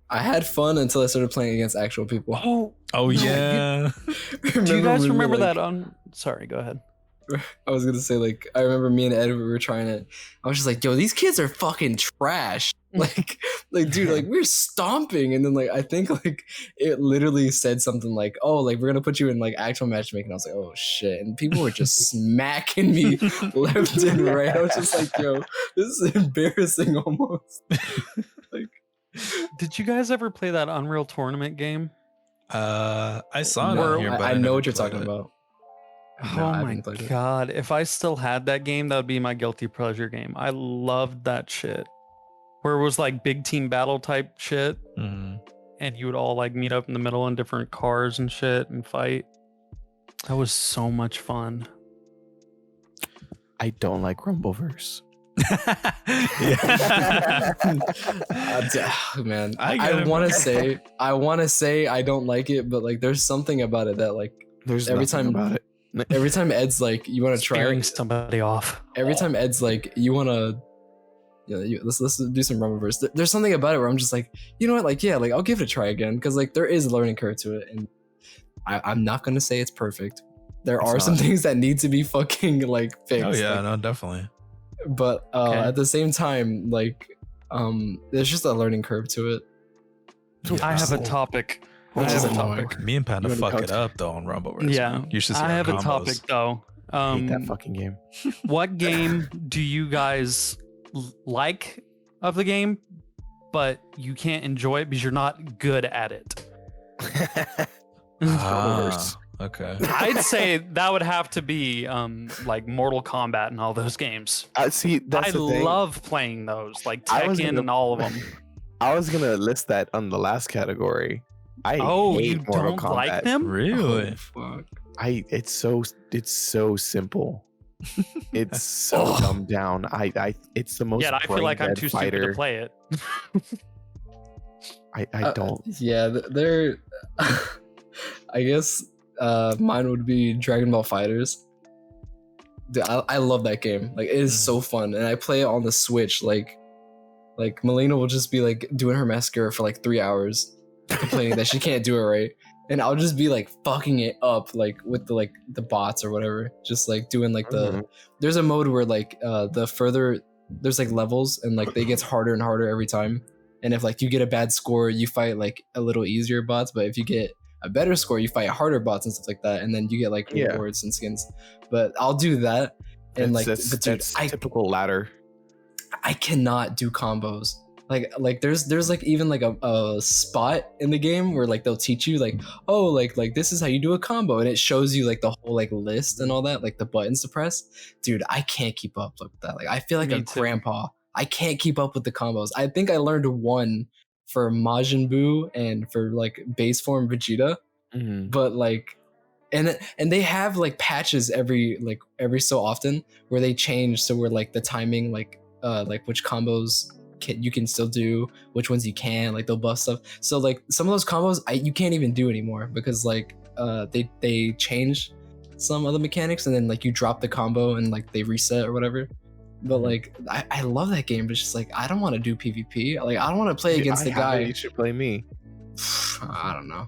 I had fun until I started playing against actual people. Oh yeah. Do you guys we were, remember like- that on? Sorry, go ahead. I was gonna say, like, I remember me and Ed, we were trying it. I was just like, yo, these kids are fucking trash. Like, dude, like, we're stomping. And then, like, I think, like, it literally said something like, oh, like, we're gonna put you in, like, actual matchmaking. I was like, oh, shit. And people were just smacking me left and right. I was just like, yo, this is embarrassing almost. Like, Did you guys ever play that Unreal Tournament game? I saw it Where- on here, but I never know what you're played talking it. about. No, Oh I my haven't played it. god. If I still had that game, that would be my guilty pleasure game. I loved that shit. Where it was like big team battle type shit, Mhm. and you would all like meet up in the middle in different cars and shit and fight. That was so much fun. I don't like Rumbleverse. Man, I get I it, want bro. to say I don't like it, but like there's something about it that like There's every nothing time about it. every time Ed's like you want to try Scaring it, somebody off. every time Ed's like you want to let's do some Rumbleverse. There's something about it where I'm just like, you know what, like yeah, like I'll give it a try again because like there is a learning curve to it, and I'm not gonna say it's perfect. There It's are some not. things that need to be fucking like fixed. Oh yeah, like, no, definitely. but Okay. at the same time, like there's just a learning curve to it. I have a Oh. topic. I Which have is a annoying. topic. Me and Panda You wanna fuck go it to- up though on Rumbleverse. Yeah, man. You should see I our have a combos. topic though. I hate that fucking game. What game do you guys like of the game, but you can't enjoy it because you're not good at it? Ah, okay. I'd say that would have to be like Mortal Kombat and all those games. See, that's I the thing. love playing those, like I was Tekken gonna- and all of them. I was gonna list that on the last category. I Oh, hate you Mortal don't Kombat. like them? Really? Oh, fuck. It's so simple. It's so Ugh. dumbed down. It's the most. Yeah, I feel like I'm brain-dead too stupid to fighter. play it. I don't. Yeah, they're. I guess mine would be Dragon Ball Fighters. Dude, I love that game. Like it is so fun, and I play it on the Switch. Like Melina will just be like doing her mascara for like 3 hours, complaining that she can't do it right, and I'll just be like fucking it up like with the bots or whatever, just like doing like the. Mhm. There's a mode where like the further there's like levels and like they gets harder and harder every time. And if like you get a bad score, you fight like a little easier bots. But if you get a better score, you fight harder bots and stuff like that. And then you get like Yeah. rewards and skins. But I'll do that. And like, that's but dude, I typical ladder. cannot do combos. Like there's like even like a spot in the game where like they'll teach you like, oh, like this is how you do a combo, and it shows you like the whole like list and all that, like the buttons to press. Dude, I can't keep up with that. Like I feel like Me a too. grandpa. I can't keep up with the combos. I think I learned one for Majin Buu and for like base form Vegeta, Mhm. but like and they have like patches every so often where they change, so where like the timing like which combos you can still do, which ones you can, like they'll buff stuff. So like some of those combos you can't even do anymore because like they change some of the mechanics, and then like you drop the combo and like they reset or whatever. But like I love that game, but it's just like I don't want to do PvP. Like I don't want to play Dude, against I the have it. guy. You should play me. I don't know.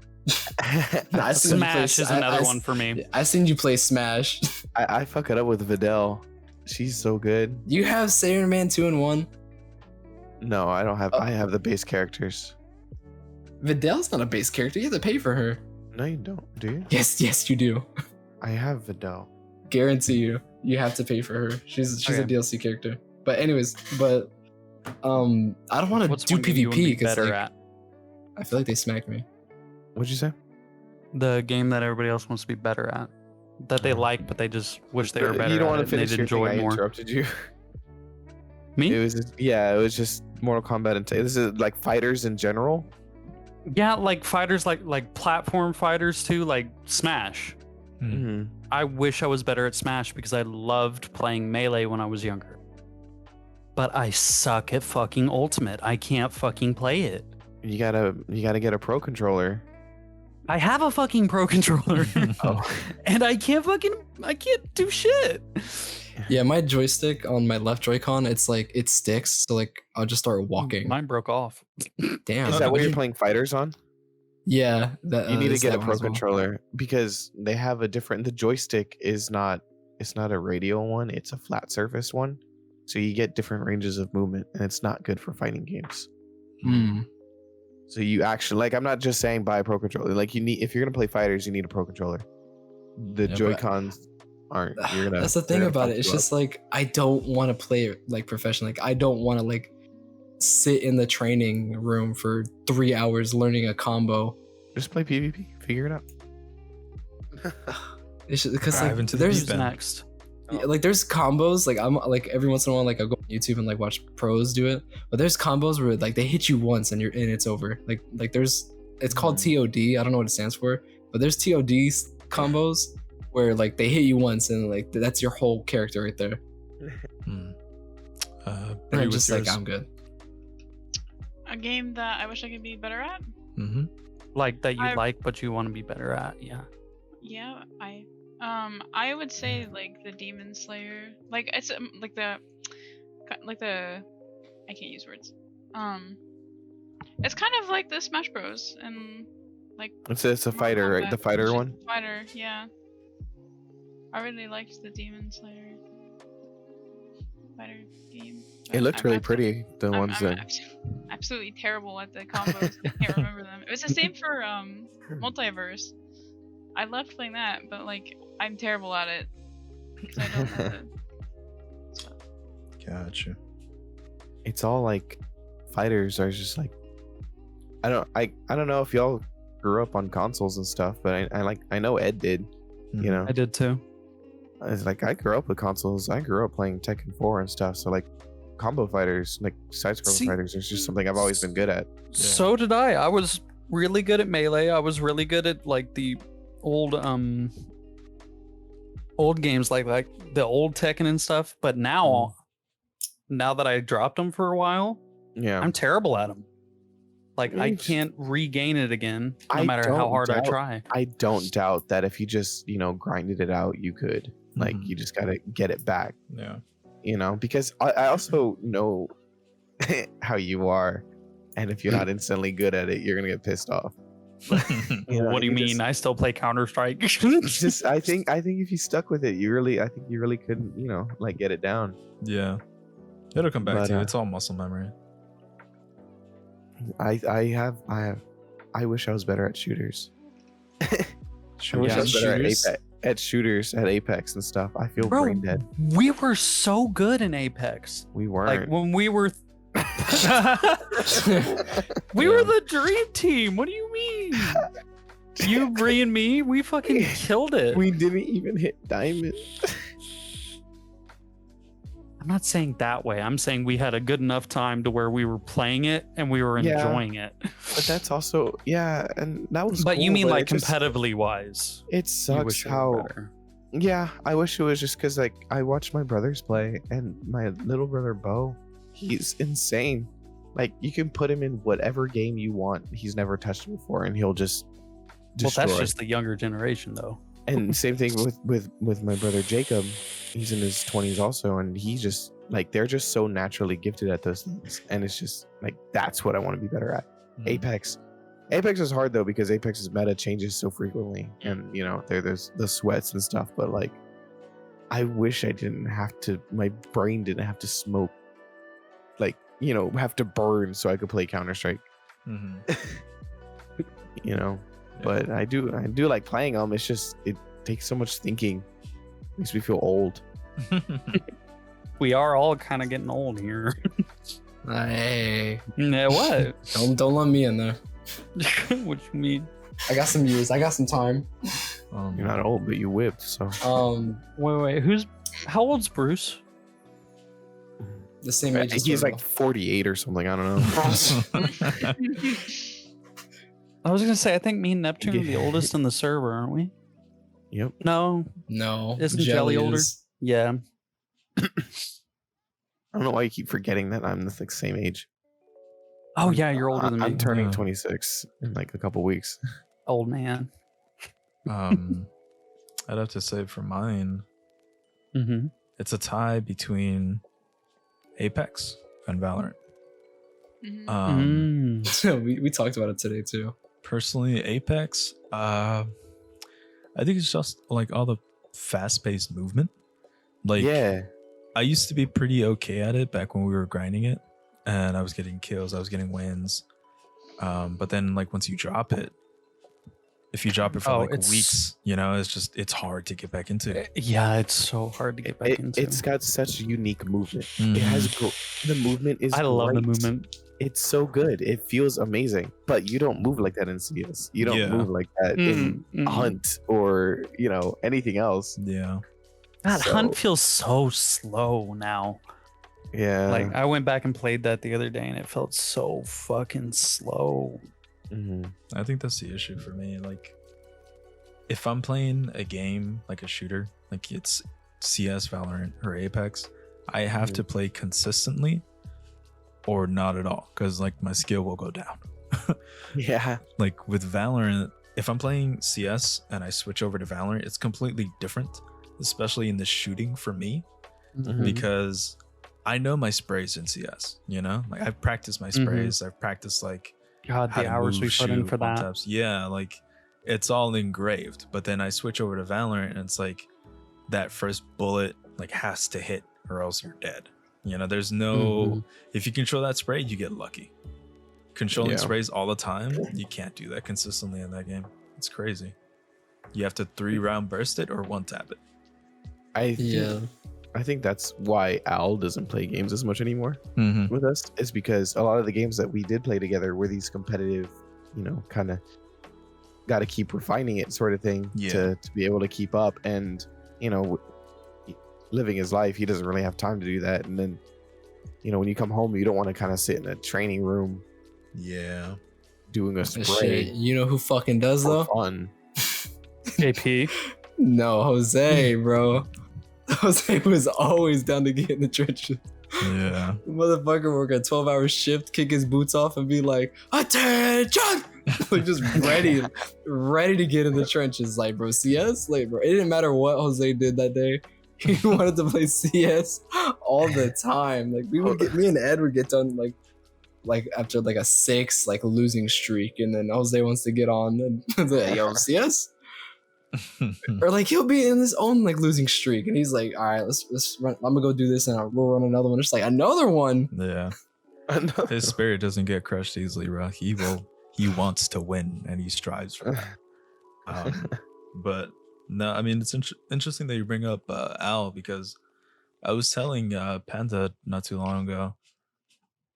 I seen you play- Smash is I- another I- one for me. I seen you play Smash. I fuck it up with Videl. She's so good. You have Sailor Man 2 and 1. No, I don't have. Oh. I have the base characters. Videl's not a base character. You have to pay for her. No, you don't, do you? Yes, you do. I have Videl. Guarantee you, you have to pay for her. She's a Okay. DLC character. But anyways, I don't want to What's do one game you would PvP be because better like, at? I feel like they smacked me. What'd you say? The game that everybody else wants to be better at, that they like, but they just wish they were better You don't at want it to and finish they'd your thing. enjoy I it more. interrupted you. Me? It was it was just Mortal Kombat and this is like fighters in general. Yeah, like fighters, like platform fighters too, like Smash. Hmm. Mm-hmm. I wish I was better at Smash because I loved playing Melee when I was younger. But I suck at fucking Ultimate. I can't fucking play it. You gotta get a pro controller. I have a fucking pro controller Oh, and I can't do shit. Yeah, my joystick on my left Joy-Con, it's like it sticks, so like I'll just start walking. Mine broke off. Damn. is that what you're playing fighters on? Yeah, that, You need to it's get a that one pro as well. controller because they have a different. The joystick is not. It's not a radial one. It's a flat surface one. So you get different ranges of movement, and it's not good for fighting games. Hmm. So you actually like. I'm not just saying buy a pro controller. Like you need if you're gonna play fighters, you need a pro controller. The Yeah, but- Joy Cons aren't. You're gonna. That's the thing they're gonna about fuck it. It's you up. just like I don't want to play it like professionally. Like I don't want to like sit in the training room for 3 hours learning a combo. Just play PvP. Figure it out. It's just because Dive like into the there's deep end. Next. yeah, like there's combos like I'm like every once in a while like I'll go on YouTube and like watch pros do it, but there's combos where like they hit you once and it's over. Like there's it's called TOD. I don't know what it stands for, but there's TOD combos where like they hit you once and like that's your whole character right there. Hmm. agree I'm with just yours. like I'm good. A game that I wish I could be better at. Mm-hmm. Like that you I- like, but you want to be better at. Yeah. Yeah, I would say like the Demon Slayer. Like it's like the I can't use words. It's kind of like the Smash Bros. And like It's a Mortal fighter, right? Kombat. The fighter It's just one. a fighter, yeah. I really liked the Demon Slayer fighter game. It but looked I'm really abso- pretty. The I'm, ones I'm that. absolutely terrible at the combos. I can't remember them. It was the same for Multiverse. I loved playing that, but like I'm terrible at it because I don't know the stuff. Gotcha. It's all like fighters are just like. I don't know if y'all grew up on consoles and stuff, but I know Ed did. You know, I did too. it's like I grew up with consoles. I grew up playing Tekken 4 and stuff. So like combo fighters, like side scroll See- fighters, is just something I've always been good at. So did I. I was really good at Melee. I was really good at like the old games like the old Tekken and stuff. But now that I dropped them for a while, Yeah. I'm terrible at them. Like I Yes. can't regain it again, no I matter how don't hard I doubt- try. I don't doubt that if you just, grinded it out, you could. Like, Mhm. you just gotta get it back, Yeah. because I also know how you are. And if you're not instantly good at it, you're gonna get pissed off. You know, What do you mean? just- I still play Counter Strike. It's just I think if you stuck with it, I think you really couldn't, like get it down. Yeah. It'll come back But, to you. It's all muscle memory. I wish I was better at shooters. I Sure. wish Yeah, I was better shooters? at shooters at Apex and stuff. I feel Bro, brain dead. we were so good in Apex. We Like weren't. when we were we Yeah. were the dream team. What do you mean? You, Bree, and me, we fucking killed it. We didn't even hit diamond. I'm not saying that way. I'm saying we had a good enough time to where we were playing it and we were Yeah. enjoying it. But that's also and that was. But you cool, mean like it just- competitively wise? It You sucks wish it were how. better. Yeah, I wish it was just because like I watched my brothers play, and my little brother Bo, he's insane. Like you can put him in whatever game you want. He's never touched it before, and he'll just Well, destroy. that's just the younger generation, though. And same thing with my brother Jacob. He's in his 20s also, and he just like they're just so naturally gifted at those things, and it's just like that's what I want to be better at. Apex is hard though because Apex's meta changes so frequently, and there's the sweats and stuff. But like, I wish I didn't have to. My brain didn't have to smoke, like have to burn so I could play Counter Strike. Mhm. But I do like playing them. It's just it takes so much thinking. Makes me feel old. We are all kind of getting old here. Hey, Yeah, what? don't let me in there. What you mean? I got some years. I got some time. You're not old, but you whipped. So Wait. How old's Bruce? The same age. as he's Turbo. like 48 or something. I don't know. I was gonna say, I think me and Neptune are the Yeah. oldest in the server, aren't we? Yep. No. No. Isn't Jelly older? is. Yeah. I don't know why you keep forgetting that I'm the same age. Oh yeah, you're older than me. I'm turning Yeah. 26 in like a couple weeks. Old man. I'd have to say for mine, Mm-hmm. it's a tie between Apex and Valorant. Mhm. we talked about it today too. Personally, Apex, I think it's just like all the fast-paced movement. Like, Yeah. I used to be pretty okay at it back when we were grinding it, and I was getting kills, I was getting wins. But then, like, once you drop it, if you drop it for weeks, it's hard to get back into. Yeah, it's so hard to get back into. It's got such unique movement. Mhm. It has the movement is. I love the great. movement. It's so good. It feels amazing. But you don't move like that in CS. You don't Yeah. move like that in Mm. Hunt or anything else. Yeah. God, So- Hunt feels so slow now. Yeah. Like I went back and played that the other day, and it felt so fucking slow. Mhm. I think that's the issue for me. Like, if I'm playing a game like a shooter, like it's CS, Valorant, or Apex, I have to play consistently or not at all, because like my skill will go down. Yeah. Like with Valorant, if I'm playing CS and I switch over to Valorant, it's completely different, especially in the shooting for me, Mhm. because I know my sprays in CS, you know? Like I've practiced my sprays, I've practiced like God, how the to hours move, we put in shoot, for one that. taps. Yeah, like it's all engraved. But then I switch over to Valorant and it's like that first bullet like has to hit or else you're dead. You know, there's no if you control that spray, you get lucky. Controlling Yeah. sprays all the time, you can't do that consistently in that game. It's crazy. You have to 3-round burst it or 1-tap it. I think that's why Al doesn't play games as much anymore Mm-hmm. with us. Is because a lot of the games that we did play together were these competitive, you know, kind of got to keep refining it sort of thing to be able to keep up. And you know, living his life, he doesn't really have time to do that. And then, you know, when you come home, you don't want to kind of sit in a training room Yeah. doing a Shit, spray you know who fucking does for though? fun. JP. No, Jose, bro. Jose was always down to get in the trenches. Yeah. The motherfucker work a 12-hour shift, kick his boots off, and be like, "Attention!" Like just ready to get in the trenches. Like, bro, CS, like, bro, it didn't matter what Jose did that day. He wanted to play CS all the time. Like, me and Ed would get done like after like a 6 like losing streak, and then Jose wants to get on and like, yo, CS. Or like he'll be in his own like losing streak, and he's like, all right, let's run. I'm gonna go do this, and we'll run another one. It's like another one. Yeah. His spirit doesn't get crushed easily, bro. He wants to win, and he strives for that. But no, I mean, it's interesting that you bring up Al, because I was telling Panda not too long ago,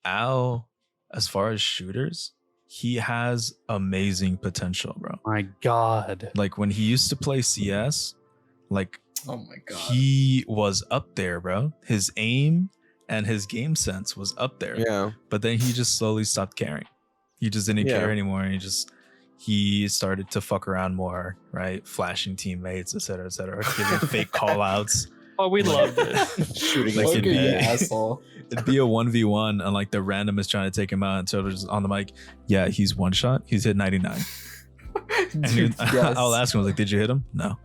Al, as far as shooters, he has amazing potential, bro. My God. Like when he used to play CS, like Oh my god. he was up there, bro. His aim and his game sense was up there. Yeah. But then he just slowly stopped caring. He just didn't care anymore. And he started to fuck around more, right? Flashing teammates, etc., giving fake call outs. Oh, we loved it. Shooting Like like Look an at you, ass. asshole. It'd be a 1v1 and like the random is trying to take him out, and Turtle's on the mic. Yeah, he's one shot. He's hit 99. And Dude, yes. I'll ask him, I was like, did you hit him? No.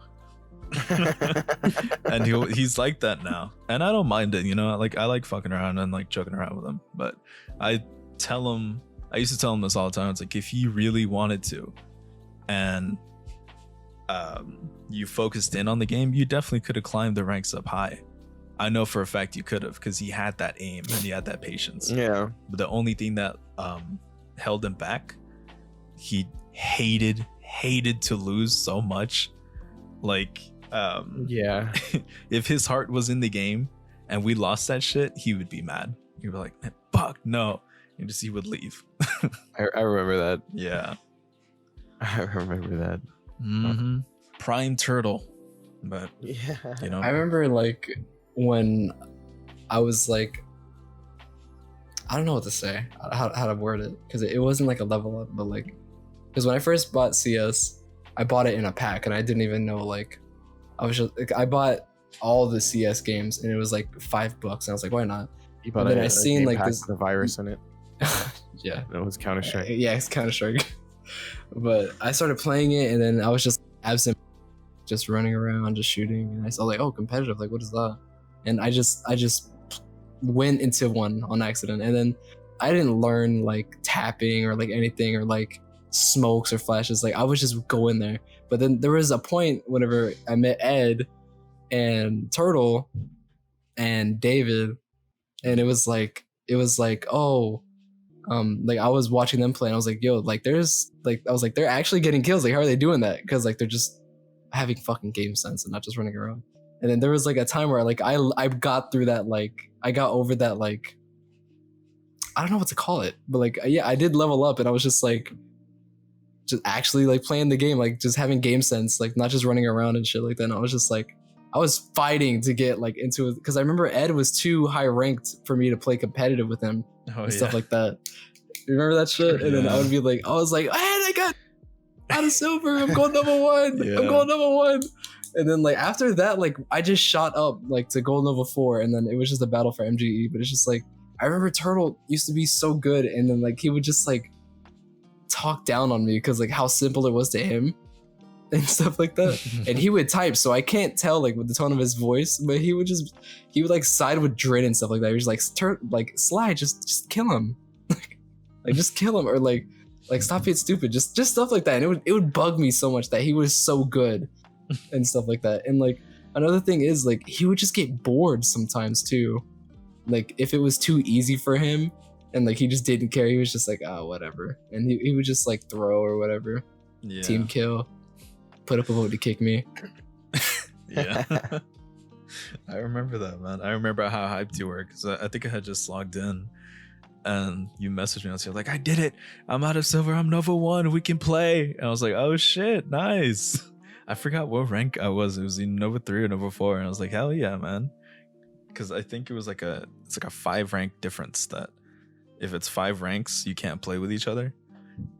And he's like that now. And I don't mind it, you know, like I like fucking around and like joking around with him. But I used to tell him this all the time. It's like, if he really wanted to and you focused in on the game, you definitely could have climbed the ranks up high. I know for a fact you could have, because he had that aim and he had that patience. Yeah. But the only thing that held him back, he hated to lose so much. Like Yeah. if his heart was in the game and we lost that shit, he would be mad. He'd be like, fuck no. And just he would leave. I remember that. Yeah. I remember that. Mm-hmm. Prime Turtle. But Yeah. you know, I remember like when I was like, I don't know what to say, how to word it, because it wasn't like a level up, but like, because when I first bought CS, I bought it in a pack, and I didn't even know, like, I was just like, I bought all the CS games, and it was like $5, and I was like, why not? But then I seen, like, this- the virus in it. Yeah, It was Counter Strike. yeah, it's Counter-Strike. But I started playing it, and then I was just absent, just running around, just shooting, and I saw like, oh, competitive, like, what is that? And I just went into one on accident, and then I didn't learn like tapping or like anything or like smokes or flashes. Like I was just go in there. But then there was a point whenever I met Ed and Turtle and David, and it was like oh, like I was watching them play, and I was like, yo, like there's like, I was like, they're actually getting kills. Like how are they doing that? Because like they're just having fucking game sense and not just running around. And then there was like a time where like I got through that, like I got over that, like I don't know what to call it, but like yeah, I did level up, and I was just like just actually like playing the game, like just having game sense, like not just running around and shit like that. And I was just like, I was fighting to get like into it, because I remember Ed was too high ranked for me to play competitive with him and stuff like that. You remember that shit? And then I would be like, I was like, Ed, I got out of silver. I'm going number 1. Yeah. I'm going number 1. And then like after that, like I just shot up like to gold level 4, and then it was just a battle for MGE. But it's just like I remember Turtle used to be so good, and then like he would just like talk down on me because like how simple it was to him and stuff like that. And he would type, so I can't tell like with the tone of his voice, but he would like side with Drin and stuff like that. He was like Sly, just kill him, like just kill him, or like stop being stupid, just stuff like that. And it would bug me so much that he was so good and stuff like that. And like another thing is like he would just get bored sometimes too. Like if it was too easy for him and like he just didn't care, he was just like, oh, whatever. And he would just like throw or whatever. Yeah. Team kill. Put up a vote to kick me. Yeah. I remember that, man. I remember how hyped you were because I think I had just logged in and you messaged me and you're like, I did it. I'm out of silver. I'm Nova 1. We can play. And I was like, oh shit, nice. I forgot what rank I was. It was in Nova 3 or Nova 4. And I was like, hell yeah, man. Because I think it was like it's like a 5 rank difference that if it's 5 ranks, you can't play with each other.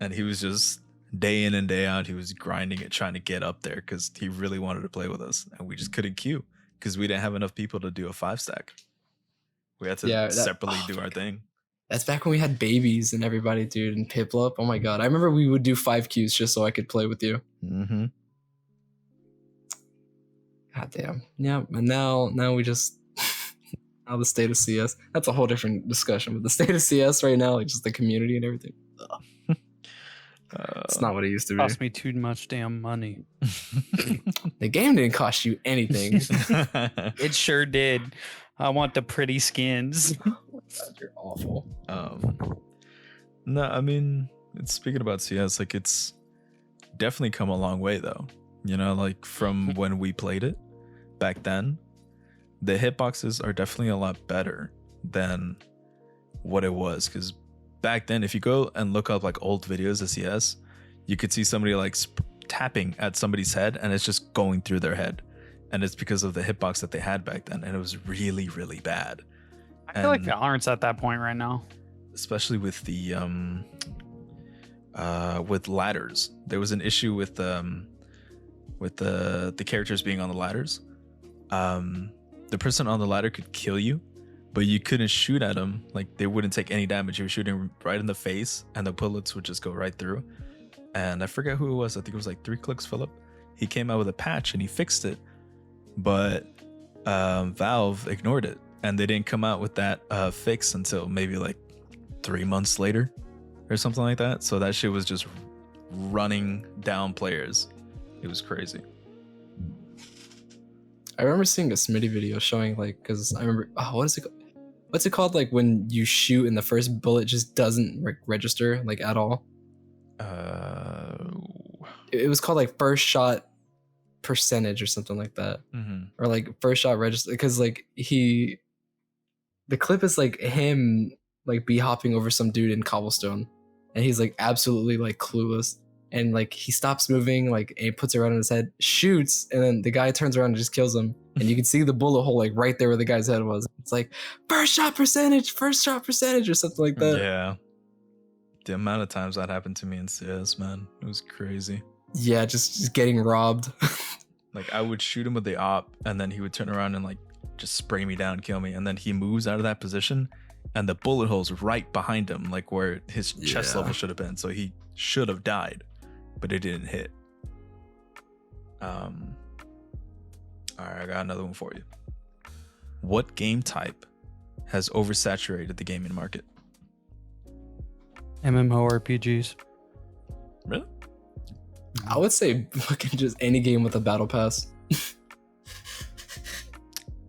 And he was just day in and day out, he was grinding it, trying to get up there because he really wanted to play with us. And we just couldn't queue because we didn't have enough people to do a 5-stack. We had to separately do our thing. That's back when we had babies and everybody, dude, and Piplup. Oh my god. I remember we would do 5 queues just so I could play with you. Mm-hmm. God damn. Yeah, and now we just now the state of CS. That's a whole different discussion. But the state of CS right now, like just the community and everything. It's not what it used to be. Cost me too much damn money. The game didn't cost you anything. It sure did. I want the pretty skins. God, you're awful. No, I mean, speaking about CS, like it's definitely come a long way though. You know, like from when we played it back then, the hitboxes are definitely a lot better than what it was. Because back then, if you go and look up like old videos of CS, you could see somebody like tapping at somebody's head and it's just going through their head. And it's because of the hitbox that they had back then. And it was really, really bad. I feel like Valorant's at that point right now. Especially with the with ladders. There was an issue with the characters being on the ladders. The person on the ladder could kill you, but you couldn't shoot at them. Like they wouldn't take any damage. You were shooting right in the face and the bullets would just go right through. And I forget who it was. I think it was like 3 Clicks Philip. He came out with a patch and he fixed it, but Valve ignored it and they didn't come out with that fix until maybe like 3 months later or something like that. So that shit was just running down players. It was crazy. I remember seeing a Smitty video showing like, because I remember, what's it called? Like when you shoot and the first bullet just doesn't register like at all. It was called like first shot percentage or something like that, or like first shot register. Because like the clip is like him like be hopping over some dude in cobblestone, and he's like absolutely like clueless. And like he stops moving, like and he puts it right on his head, shoots, and then the guy turns around and just kills him. And you can see the bullet hole like right there where the guy's head was. It's like first shot percentage, or something like that. Yeah. The amount of times that happened to me in CS, man, it was crazy. Yeah, just getting robbed. Like I would shoot him with the op, and then he would turn around and like just spray me down, kill me, and then he moves out of that position, and the bullet hole's right behind him, like where his chest level should have been. So he should have died, but it didn't hit. All right, I got another one for you. What game type has oversaturated the gaming market? MMORPGs. Really? I would say fucking just any game with a battle pass.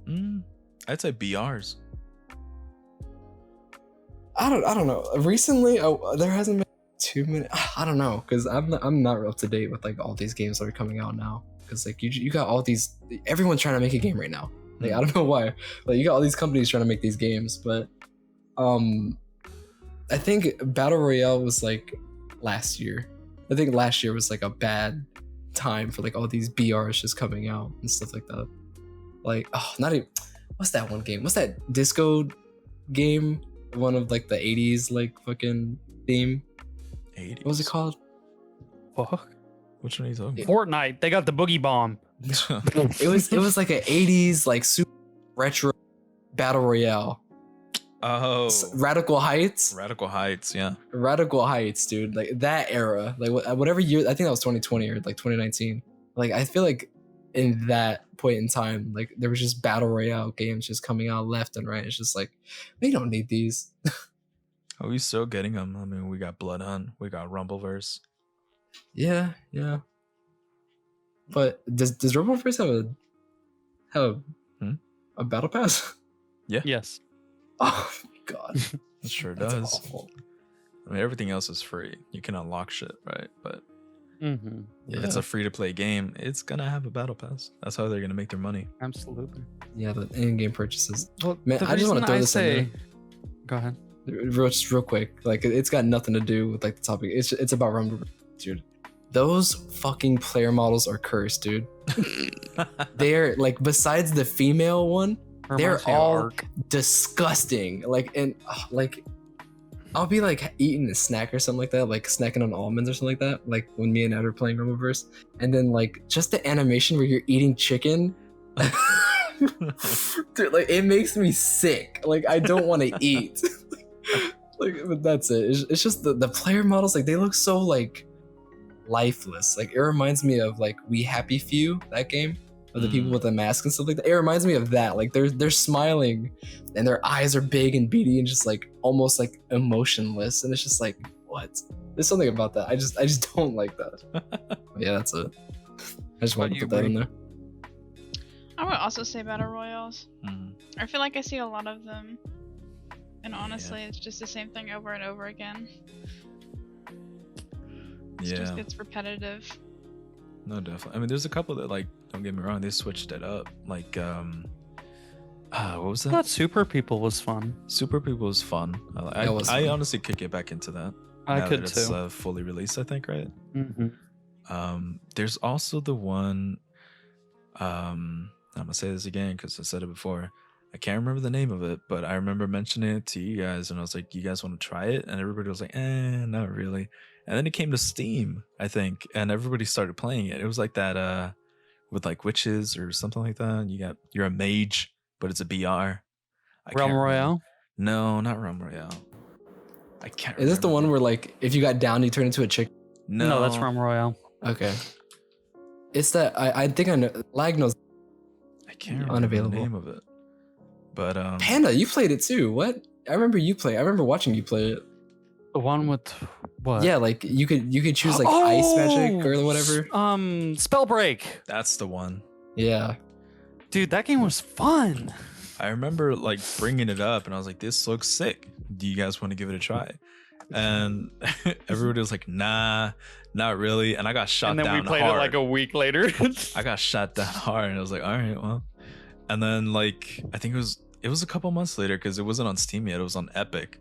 I'd say BRs. I don't know. Recently, there hasn't been too many. I don't know, because I'm not up to date with like all these games that are coming out now. Because like you got all these, everyone's trying to make a game right now. Like I don't know why. Like you got all these companies trying to make these games, but I think Battle Royale was like last year. I think last year was like a bad time for like all these BRs just coming out and stuff like that. Like not even, what's that one game? What's that disco game? One of like the 80s like fucking theme. 80s. What was it called? Fuck. Which one are you talking about? Fortnite. They got the boogie bomb. It was like an 80s like super retro battle royale. Oh, Radical Heights. Radical Heights. Yeah. Radical Heights, dude. Like that era, like whatever year. I think that was 2020 or like 2019. Like I feel like in that point in time, like there was just battle royale games just coming out left and right. It's just like we don't need these. Are we still getting them? I mean, we got Blood Hunt, we got Rumbleverse. Yeah. But does Rumbleverse have Hmm? a battle pass? Yes. Oh god, It sure that's does. awful. I mean, everything else is free. You can unlock shit, right? But Mm-hmm. if it's a free to play game, it's gonna have a battle pass. That's how they're gonna make their money. Absolutely. Yeah, the in-game purchases. Well, Man, the I just want to reason throw I this in say, go ahead. there, real quick. Like it's got nothing to do with like the topic. It's about Rumble, dude. Those fucking player models are cursed, dude. They're like, besides the female one, they're Reminds me of all Ark. disgusting. Like, and like, I'll be like eating a snack or something like that, like snacking on almonds or something like that. Like when me and Ed were playing Rumbleverse, and then like just the animation where you're eating chicken. Dude, like it makes me sick. Like I don't want to eat. Like, but that's it. It's just the player models. Like they look so like lifeless. Like it reminds me of like We Happy Few, that game of the people with the mask and stuff like that. It reminds me of that. Like they're smiling and their eyes are big and beady and just like almost like emotionless, and it's just like, what? There's something about that. I just don't like that. Yeah, that's it. I just wanted to put that in there. I would also say battle royals. Mhm. I feel like I see a lot of them, and honestly, it's just the same thing over and over again. It just Yeah, gets repetitive. no, definitely. I mean, there's a couple that like, don't get me wrong, they switched it up. Like, what was I that? thought Super People was fun. Super People was fun. That was I fun. honestly could get back into that. I now could that it's too. fully released, I think, right? Mm-hmm. There's also the one. I'm gonna say this again because I said it before. I can't remember the name of it, but I remember mentioning it to you guys, and I was like, "You guys want to try it?" And everybody was like, not really." And then it came to Steam, I think, and everybody started playing it. It was like that, with like witches or something like that. And you're a mage, but it's a BR. I can't Realm remember. Royale. No, not Realm Royale. I can't. Is this the remember one where like if you got down, you turn into a chick? No, that's Realm Royale. Okay. It's that I think I know. Lag knows. I can't remember Unavailable. the name of it. But Panda, you played it too. What? I remember you play. I remember watching you play it. The one with what? Yeah, like you could choose like ice magic or whatever. Spell Break. that's the one. Yeah. Dude, that game was fun. I remember like bringing it up, and I was like, "This looks sick. Do you guys want to give it a try?" And everybody was like, "Nah, not really." And I got shot And then down we played hard. it like a week later. I got shot down hard, and I was like, "All right, well." And then like I think it was a couple months later because it wasn't on Steam yet. It was on Epic.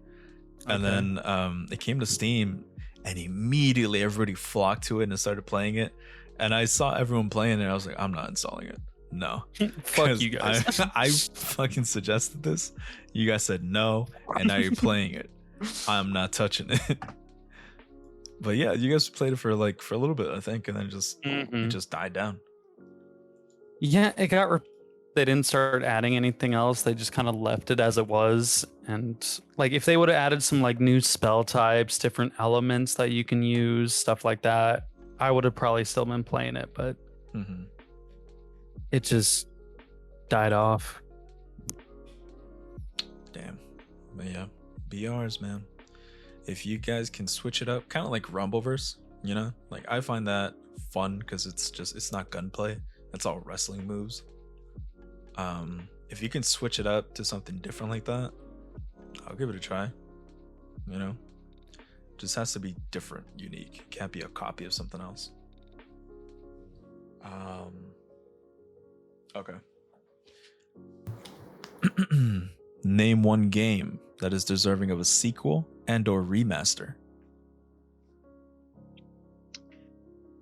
And Okay. then it came to Steam, and immediately everybody flocked to it and started playing it. And I saw everyone playing it, and I was like, I'm not installing it. No. Fuck 'Cause you guys. I fucking suggested this. You guys said no, and now you're playing it. I'm not touching it. But yeah, you guys played it for a little bit, I think, and then it Mhm. just died down. Yeah, it got. They didn't start adding anything else. They just kind of left it as it was. And like, if they would have added some like new spell types, different elements that you can use, stuff like that, I would have probably still been playing it. But Mm-hmm. it just died off. Damn. But yeah, BRs, man. If you guys can switch it up, kind of like Rumbleverse, you know? Like I find that fun because it's not gunplay. It's all wrestling moves. If you can switch it up to something different like that, I'll give it a try. You know? Just has to be different, unique. It can't be a copy of something else. Okay. Name one game that is deserving of a sequel and or remaster.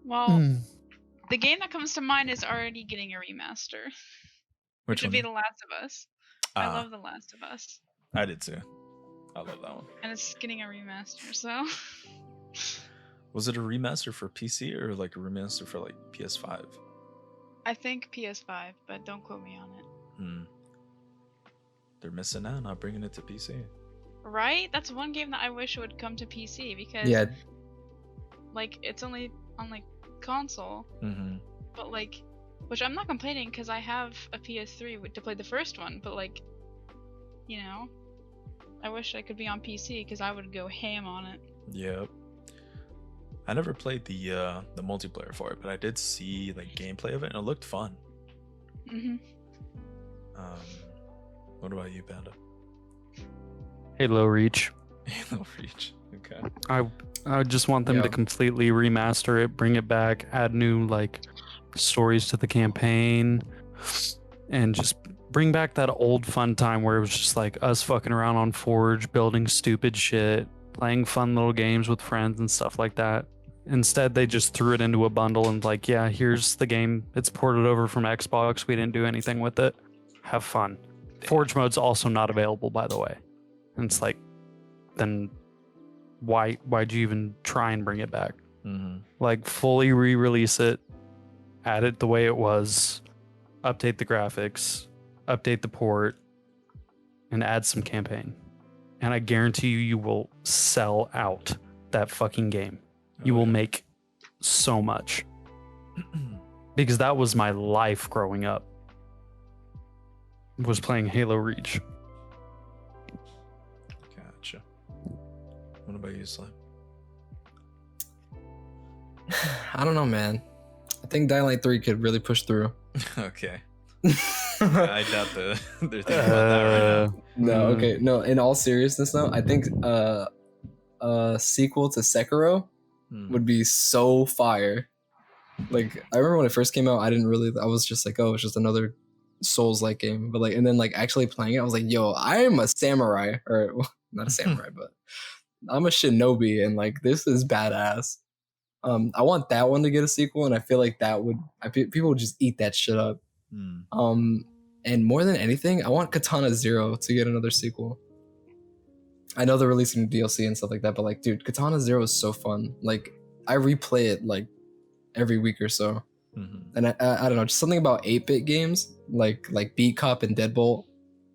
Well, the game that comes to mind is already getting a remaster, which would be The Last of Us. I love The Last of Us, I did too. I love that one. and it's getting a remaster. So Was it a remaster for PC or like a remaster for like PS5? I think PS5, but don't quote me on it. they're missing out not bringing it to PC. Right? That's one game that I wish would come to PC because Yeah, like it's only on like console, Mm-hmm. but like, which I'm not complaining because I have a PS3 to play the first one, but like, you know, I wish I could be on PC because I would go ham on it. Yep. I never played the multiplayer for it, but I did see like gameplay of it, and it looked fun. Hmm. What about you, Panda? Halo Reach. Halo Reach. Okay. I just want them to Yeah. completely remaster it, bring it back, add new like stories to the campaign, and just bring back that old fun time where it was just like us fucking around on Forge, building stupid shit, playing fun little games with friends and stuff like that. Instead, they just threw it into a bundle and like, yeah, here's the game. It's ported over from Xbox. We didn't do anything with it. Have fun. Forge mode's also not available, by the way. And it's like, then why'd you even try and bring it back? Mm-hmm. Like fully re-release it, add it the way it was, update the graphics, update the port, and add some campaign. And I guarantee you will sell out that fucking game. You will make so much. Because that was my life growing up. Was playing Halo Reach. Gotcha. What about you, Slim? I don't know, man. I think Dying Light 3 could really push through. Okay. I doubt they're thinking about that right now. No, okay, no. In all seriousness, though, I think a sequel to Sekiro would be so fire. Like, I remember when it first came out, I was just like, oh, it's just another Souls-like game. But like, and then like actually playing it, I was like, yo, I'm a samurai, or well, not a samurai, but I'm a shinobi, and like this is badass. I want that one to get a sequel, and I feel like people would just eat that shit up. And more than anything, I want Katana Zero to get another sequel. I know they're releasing DLC and stuff like that, but like, dude, Katana Zero is so fun. Like, I replay it like every week or so. And I don't know, just something about 8-bit games, like Beat Cop and Deadbolt,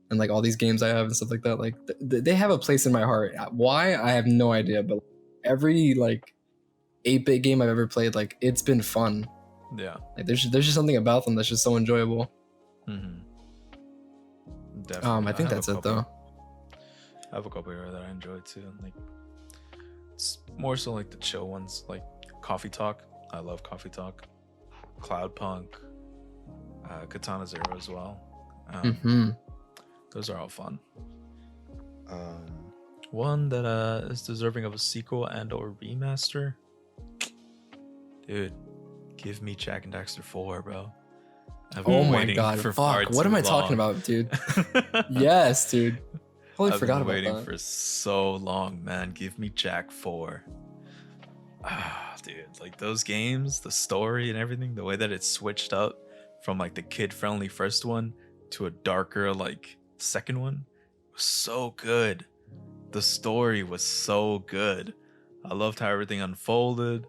and like all these games I have and stuff like that. Like, they have a place in my heart. Why? I have no idea, but every like 8-bit game I've ever played, like, it's been fun. Yeah. Like, there's just something about them that's just so enjoyable. Definitely. I think that's it though. I have a couple here that I enjoyed too. Like, it's more so like the chill ones, like Coffee Talk. I love Coffee Talk. Cloudpunk, Katana Zero as well. Those are all fun. One that is deserving of a sequel and or remaster. Dude, give me Jack and Daxter 4, bro. I've been Oh my waiting god, for fuck. far What am too I talking long. about, dude? Yes, dude. Totally I've forgot been about waiting that. for so long, man. Give me Jack 4. Ah, dude, like those games, the story and everything, the way that it switched up from like the kid-friendly first one to a darker like second one was so good. The story was so good. I loved how everything unfolded,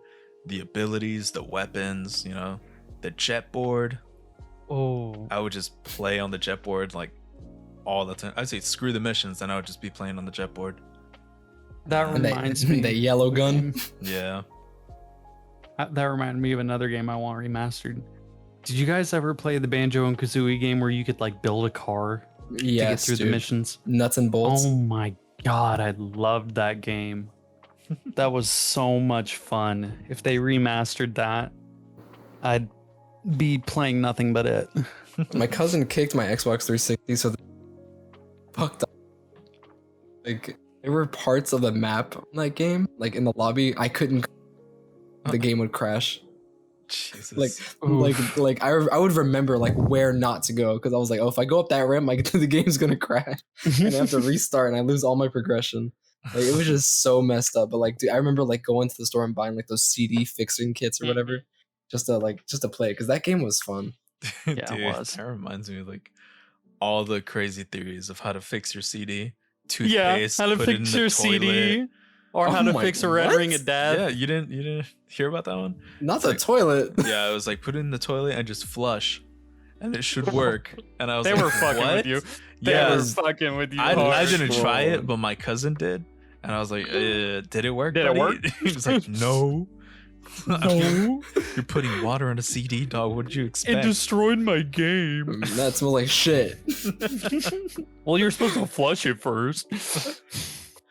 the abilities, the weapons, you know, the jet board. Oh, I would just play on the jet board like all the time. I'd say screw the missions, and I would just be playing on the jet board. that And reminds me. that yellow gun. Yeah. That reminded me of another game I want remastered. Did you guys ever play the Banjo and Kazooie game where you could like build a car to get Yes, through dude. the missions? Nuts and bolts. Oh my god, I loved that game. That was so much fun. If they remastered that, I'd be playing nothing but it. My cousin kicked my Xbox 360, so fucked up. Like, there were parts of the map in that game, like in the lobby, I couldn't. The game would crash. Jesus. Like I would remember like where not to go, because I was like, oh, if I go up that ramp, the game's gonna crash, and I have to restart, and I lose all my progression. Like, it was just so messed up. But like, dude, I remember like going to the store and buying like those CD fixing kits or whatever, just to play it, because that game was fun. Yeah, Dude, it was. that reminds me of like all the crazy theories of how to fix your CD. Yeah, Toothpaste, how to put it in fix the your toilet. CD, or Oh how to my- fix a red what? ring of death. Yeah, you didn't hear about that one? Not It's the like- toilet. Yeah, it was like put it in the toilet and just flush. and it should work. And I was They like, were fucking what? with you. They Yeah, were fucking with you. I hard. didn't try it, but my cousin did, and I was like, "Did it work? Did it buddy?" work? He was like, "No." No. You're putting water on a CD, dog. What did you expect? It destroyed my game. That smells like shit. Well, you're supposed to flush it first.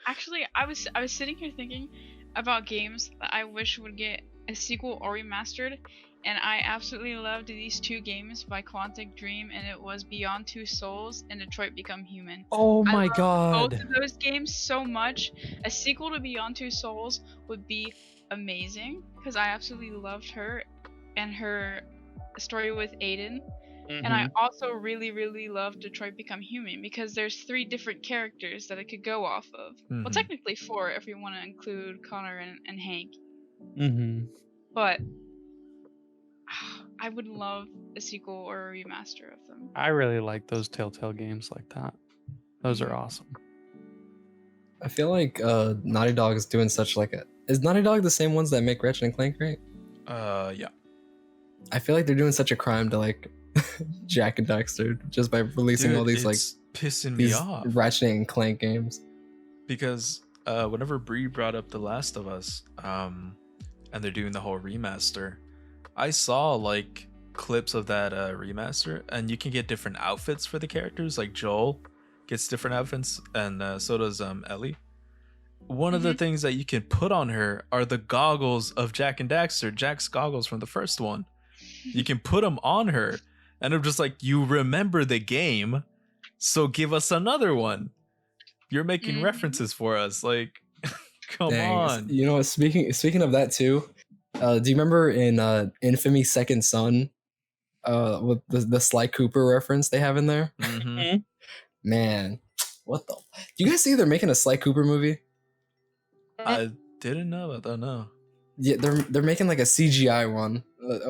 Actually, I was sitting here thinking about games that I wish would get a sequel or remastered, and I absolutely loved these two games by Quantic Dream, and it was Beyond Two Souls and Detroit Become Human. Oh I my love god. both of those games so much. A sequel to Beyond Two Souls would be amazing because I absolutely loved her and her story with Aiden. And I also really, really love Detroit Become Human because there's 3 different characters that it could go off of. Well, Mhm. technically 4 if you want to include Connor and Hank. Mm-hmm. But I would love a sequel or a remaster of them. I really like those Telltale games like that. Those are awesome. I feel like Naughty Dog is doing such like a. Is Naughty Dog the same ones that make Ratchet and Clank, right? Yeah. I feel like they're doing such a crime to like Jack and Dexter just by releasing all these like it's pissing me these off Ratchet and Clank games. because whenever Bree brought up The Last of Us, and they're doing the whole remaster, I saw like clips of that remaster, and you can get different outfits for the characters. Like Joel gets different outfits, and so does Ellie. One of the things that you can put on her are the goggles of Jack and Daxter, Jack's goggles from the first one. You can put them on her, and I'm just like, you remember the game, so give us another one. You're making references for us, like, come on. You know what? Speaking of that too, do you remember in Infamy Second Son, with the Sly Cooper reference they have in there? Mhm. Man, what the? Do you guys see they're making a Sly Cooper movie? I didn't know about that. No. Yeah, they're making like a CGI one.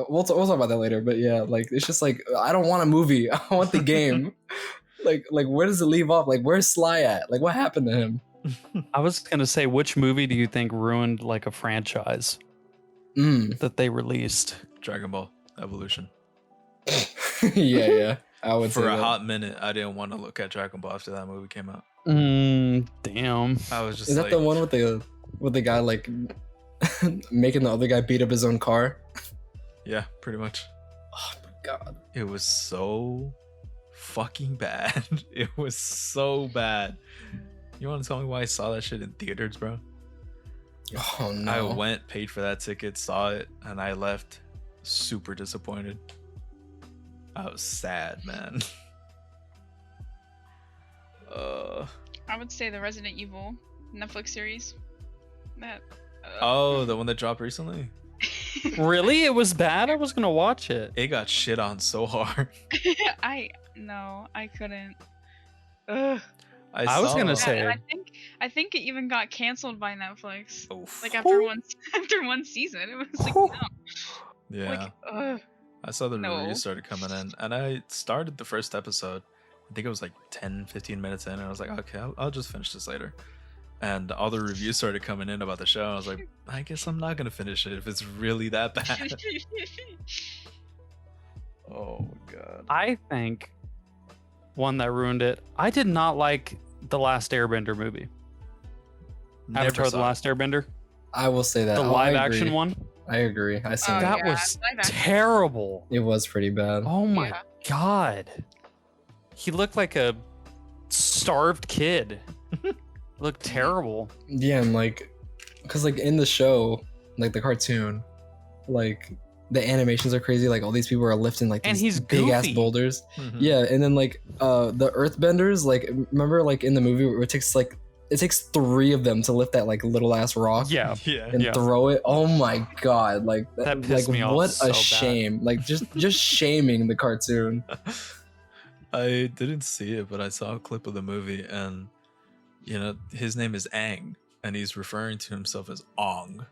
We'll talk about that later. But yeah, like it's just like I don't want a movie. I want the game. like where does it leave off? Like where's Sly at? Like what happened to him? I was gonna say, which movie do you think ruined like a franchise Mm. that they released? Dragon Ball Evolution. yeah. I would For say a that. hot minute, I didn't want to look at Dragon Ball after that movie came out. Damn. I was just Is that like, the one with the guy like making the other guy beat up his own car? yeah, pretty much. Oh my god. It was so fucking bad. It was so bad. You want to tell me why I saw that shit in theaters, bro? Oh no. I went, paid for that ticket, saw it, and I left super disappointed. I was sad, man. I would say the Resident Evil Netflix series. That. Oh, the one that dropped recently? Really? It was bad? I was gonna watch it. It got shit on so hard. I couldn't. Ugh. I was gonna Yeah, say- and I think it even got canceled by Netflix. Oof. Like after one season, it was like no. Yeah. Like, ugh. I saw the No. reviews started coming in, and I started the first episode. I think it was like 10, 15 minutes in, and I was like, okay, I'll just finish this later. And all the reviews started coming in about the show. And I was like, I guess I'm not gonna finish it if it's really that bad. Oh my god. I think one that ruined it. I did not like the Last Airbender movie. Never Avatar: The saw it. Last Airbender, I will say that. the Oh, I live action agree. one. I agree. I seen Oh, it. That yeah, was live action. terrible. It was pretty bad. Oh my Yeah. god. He looked like a starved kid. Looked terrible. Yeah, and like, cause like in the show, like the cartoon, like the animations are crazy. Like all these people are lifting like And these he's big ass goofy. boulders. Mhm. Yeah, and then like the Earthbenders, like remember like in the movie where it takes 3 of them to lift that like little ass rock. Yeah. Yeah. And Yeah. throw it. Oh my god! Like That pissed like me off what so a bad. shame! Like just shaming the cartoon. I didn't see it, but I saw a clip of the movie, and his name is Aang, and he's referring to himself as Ong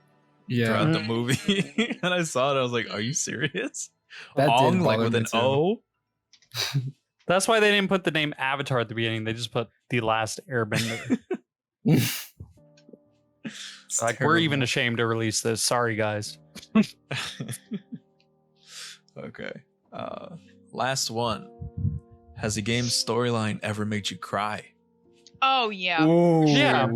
Yeah, throughout the movie. And I saw it, I was like, "Are you serious?" that did Ong, like bother with me an too. O. That's why they didn't put the name Avatar at the beginning. They just put The Last Airbender. It's Like, we're even terrible. ashamed to release this. Sorry, guys. Okay. last one. Has a game's storyline ever made you cry? Oh yeah, Ooh. Yeah.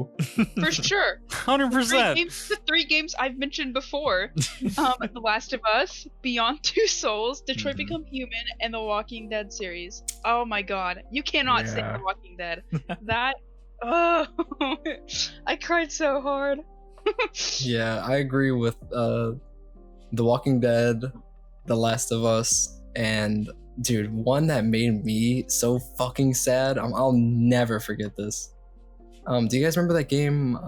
for sure. 100%. The three games I've mentioned before: The Last of Us, Beyond Two Souls, Detroit Mhm. Become Human, and the Walking Dead series. Oh my god, you cannot say Yeah. The Walking Dead. That, oh, I cried so hard. Yeah, I agree with The Walking Dead, The Last of Us, and dude, one that made me so fucking sad. I'll never forget this. Do you guys remember that game?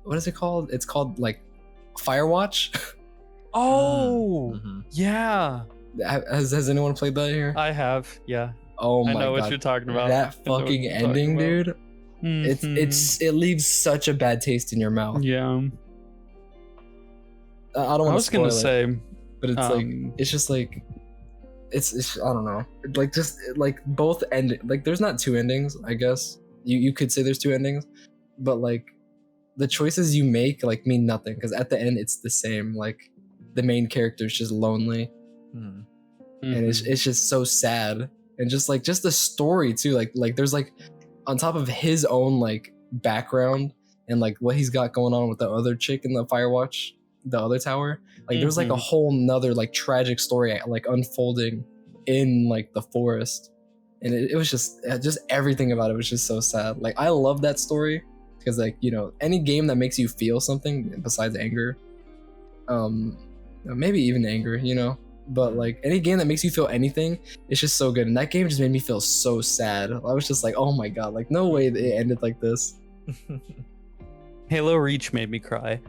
What is it called? It's called like Firewatch. Oh, Mhm. yeah. Has anyone played that here? I have. Yeah. Oh I my know god, what you're talking about. that I know what fucking you're talking ending, about. dude. Mhm. It leaves such a bad taste in your mouth. Yeah. I don't I want was to gonna spoil it, say, but it's like um, it's just like it's I don't know, like just like both end, like there's not two endings, I guess you could say there's two endings, but like the choices you make like mean nothing because at the end it's the same. Like the main character is just lonely Mhm. and it's just so sad, and just the story too, like there's like on top of his own like background and like what he's got going on with the other chick in the Firewatch, the other tower, like there's like a Mhm. whole nother like tragic story like unfolding in like the forest, and it was just everything about it was just so sad. Like I love that story because like, you know, any game that makes you feel something besides anger, maybe even anger, you know, but like any game that makes you feel anything, it's just so good. And that game just made me feel so sad. I was just like, oh my god, like no way it ended like this. Halo Reach made me cry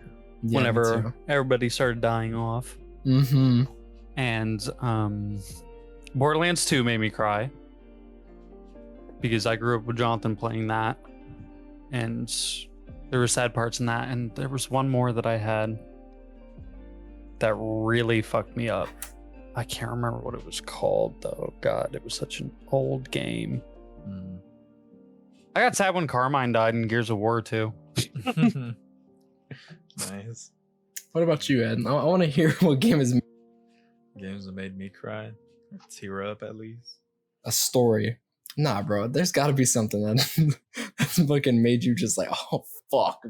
whenever everybody started dying off. Mm-hmm. And Borderlands 2 made me cry because I grew up with Jonathan playing that, and there were sad parts in that, and there was one more that I had that really fucked me up. I can't remember what it was called though. God, it was such an old game. Mm. I got sad when Carmine died in Gears of War 2. Nice. What about you, Ed? I want to hear what game is Games that made me cry. Tear up at least. a story. Nah, bro, there's got to be something that that's fucking made you just like, oh fuck.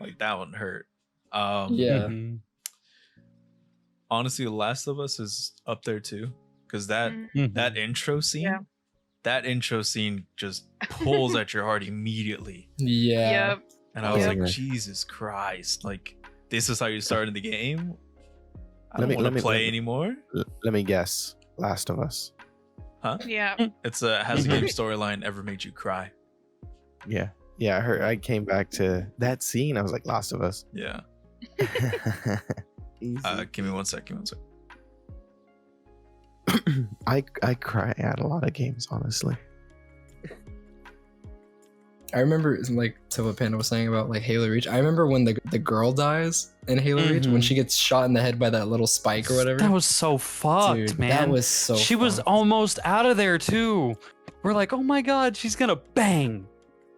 Like that one hurt. Yeah. Mhm. Honestly, The Last of Us is up there too, because that Mm. that intro scene, Yeah. that intro scene just pulls at your heart immediately. Yeah. Yep. And I was Yeah. like, Jesus Christ! Like this is how you started the game. I Let don't me- want let to me- play let me- anymore. Let me guess. Last of Us. Huh? Yeah. It's has the game storyline ever made you cry? Yeah. Yeah, I heard. I came back to that scene. I was like, Last of Us. Yeah. Easy. Give me one sec. Give me one sec. I cry at a lot of games, honestly. I remember like to what Panda was saying about like Halo Reach. I remember when the girl dies in Halo Reach, when Mhm. she gets shot in the head by that little spike or whatever. That was so fucked, Dude, man. that was so she was fucked. almost out of there too. We're like, oh my god, she's gonna bang.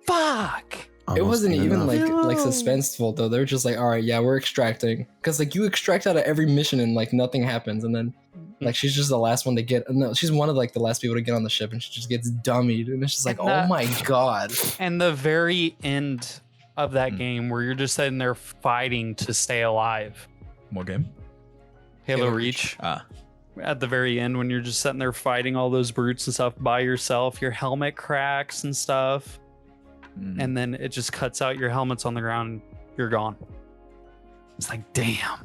Fuck. It Almost wasn't ain't even enough. like No. suspenseful though. They're just like, all right, yeah, we're extracting, because like you extract out of every mission and like nothing happens, and then like she's just the last one to get. No, she's one of like the last people to get on the ship, and she just gets dummied, and it's just like, And oh that- my god. And the very end of that Mm. game where you're just sitting there fighting to stay alive. What game? Halo Halo Reach. Ah, At the very end when you're just sitting there fighting all those brutes and stuff by yourself, your helmet cracks and stuff, mm. and then it just cuts out, your helmet's on the ground, and you're gone. It's like, damn.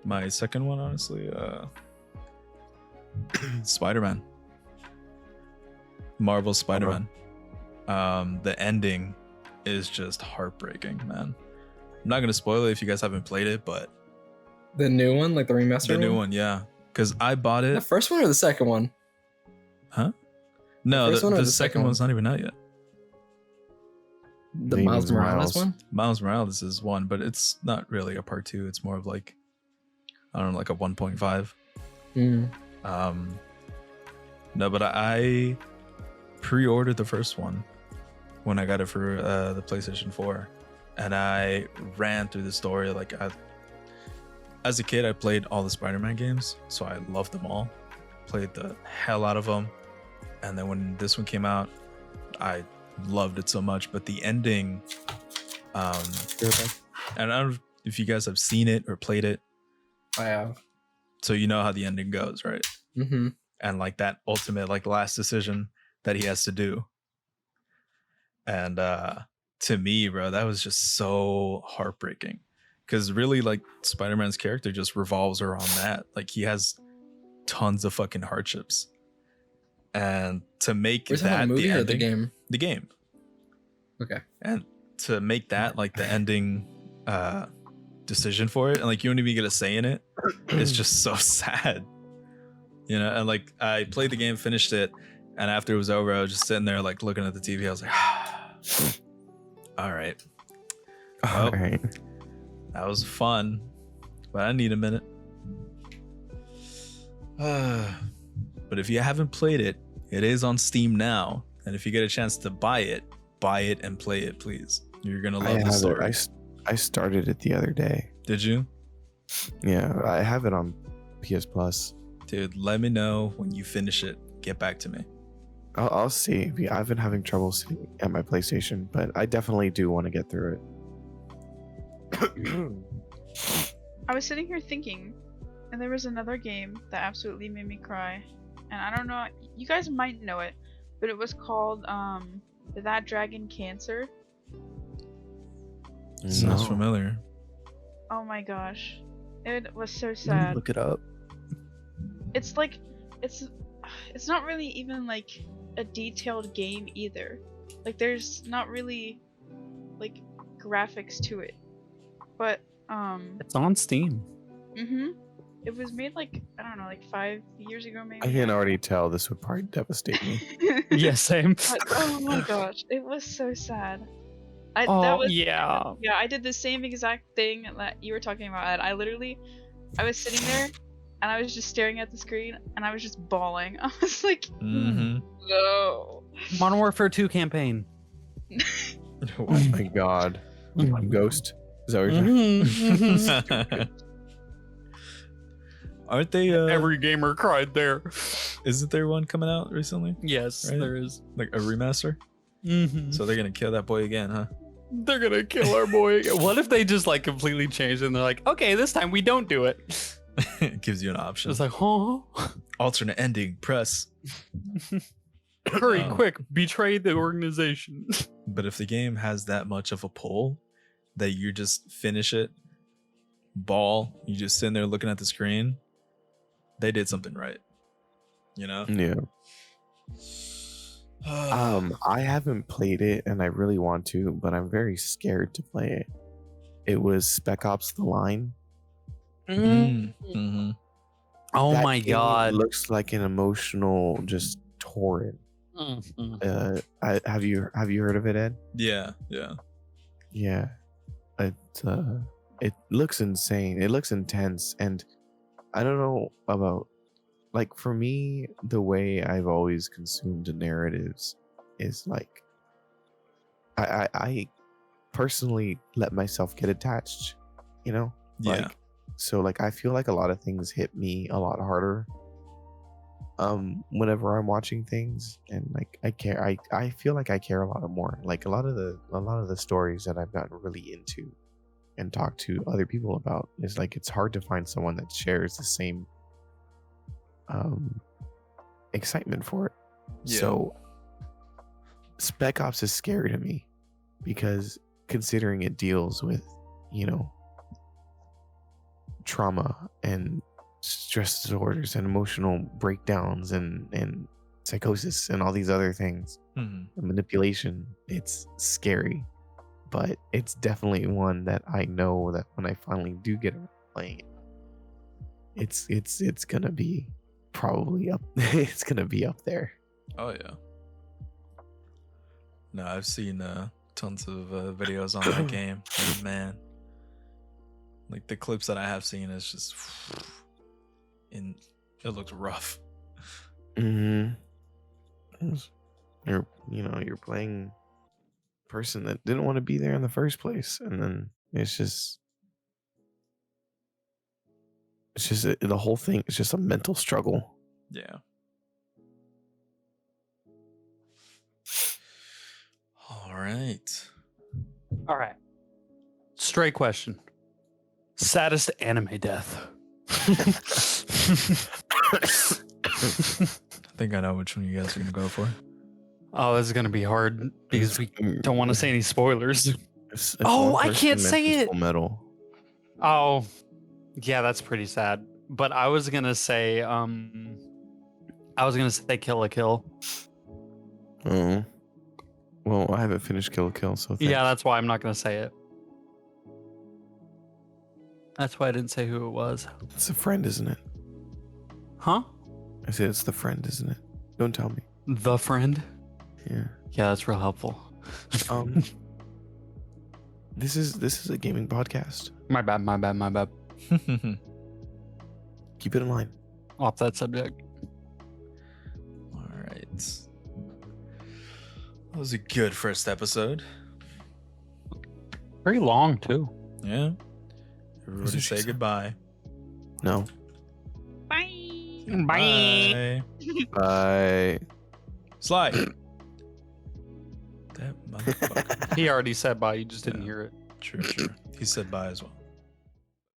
My second one, honestly, Spider-Man. Marvel Spider-Man. The ending is just heartbreaking, man. I'm not gonna spoil it if you guys haven't played it, but The new one, like the remaster. the new one, yeah. Because I bought The it. first one or the second one? Huh? No, first the, one or the the second second one's not even out yet. The Maybe Miles Morales Miles. one. Miles Morales is one, but it's not really a part two. It's more of like, I don't know, like a 1.5. Mm. No, but I pre-ordered the first one when I got it for the PlayStation 4, and I ran through the story. Like as a kid, I played all the Spider-Man games, so I loved them all. Played the hell out of them, and then when this one came out, I loved it so much. But the ending, and I don't know if you guys have seen it or played it, I have. so you know how the ending goes, right? Mm-hmm. And like that ultimate, like last decision that he has to do, and to me, bro, that was just so heartbreaking. Because really, like, Spider-Man's character just revolves around that. Like, he has tons of fucking hardships. And to make Where's that the movie the or the ending, game? the game. Okay. And to make that, like, the ending decision for it, and, like, you don't even get a say in it, it's just so sad. You know? And, like, I played the game, finished it, and after it was over, I was just sitting there, like, looking at the TV. I was like, all right. All Well, right. that was fun, but I need a minute. But if you haven't played it, it is on Steam now. And if you get a chance to buy it and play it, please. You're going to I love the have story. it. I started it the other day. Did you? Yeah, I have it on PS Plus. Dude, let me know when you finish it. Get back to me. I'll see. I've been having trouble sitting at my PlayStation, but I definitely do want to get through it. I was sitting here thinking, and there was another game that absolutely made me cry. And I don't know, you guys might know it, but it was called That Dragon Cancer. Sounds familiar. Oh my gosh. It was so Let me sad. look it up. It's like it's not really even like a detailed game either. Like there's not really like graphics to it. But It's on Steam. it was made like I don't know, like 5 years ago maybe. I can already tell this would probably devastate me. Yeah, same. But, oh my gosh, it was so sad. Oh, yeah. Yeah, I did the same exact thing that you were talking about, Ed. I was sitting there and I was just staring at the screen and I was just bawling. I was like, Mm-hmm. no. Modern Warfare 2 campaign. Oh my god. Ghost? Is that what you're saying? Aren't they? Every gamer cried there. Isn't there one coming out recently? Yes, Right? there is. Like a remaster? Mm-hmm. So they're gonna kill that boy again, huh? They're gonna kill our boy. What if they just like completely changed and they're like, okay, this time we don't do it? It gives you an option. It's like, huh? Alternate ending. Press. Hurry, Oh. quick, betray the organization. But if the game has that much of a pull that you just finish it, ball, you just sitting there looking at the screen, they did something right. You know? Yeah. I haven't played it and I really want to, but I'm very scared to play it. It was Spec Ops The Line. Mm-hmm. Oh That my game god. looks like an emotional just torrent. Mhm. Have you heard of it, Ed? Yeah, yeah. Yeah. It looks insane. It looks intense, and I don't know about, like, for me, the way I've always consumed narratives is like I personally let myself get attached, you know? Yeah. Like, so like I feel like a lot of things hit me a lot harder whenever I'm watching things, and like I feel like I care a lot more. Like a lot of the stories that I've gotten really into and talked to other people about is like it's hard to find someone that shares the same excitement for it. Yeah. So Spec Ops is scary to me because considering it deals with, you know, trauma and stress disorders and emotional breakdowns and psychosis and all these other things, Mhm. and manipulation, it's scary. But it's definitely one that I know that when I finally do get around to playing it, it's gonna be probably up it's gonna be up there. Oh yeah. No, I've seen tons of videos on that game. And man, like the clips that I have seen is just, it looks rough. Mm-hmm. You're playing a person that didn't want to be there in the first place, and then it's just It's just the whole thing is just a mental struggle. Yeah. All right. All right. Straight question. Saddest anime death. I think I know which one you guys are gonna go for. Oh, this is gonna be hard because we don't want to say any spoilers. If Oh, one I person can't say mentions it. Full Metal. Oh, yeah, that's pretty sad. But I was gonna say, Kill la Kill. Oh. Well, I haven't finished Kill la Kill, so Yeah, thanks. that's why I'm not gonna say it. That's why I didn't say who it was. It's a friend, isn't it? Huh? I said it's the friend, isn't it? Don't tell me. The Friend? Yeah. Yeah, that's real helpful. This is a gaming podcast. My bad. Keep it in line. Off that subject. All right. That was a good first episode. Very long too. Yeah. Everybody say goodbye. No. Bye. Bye. Bye. Sly. That motherfucker. He already said bye. You just didn't hear it. True. He said bye as well.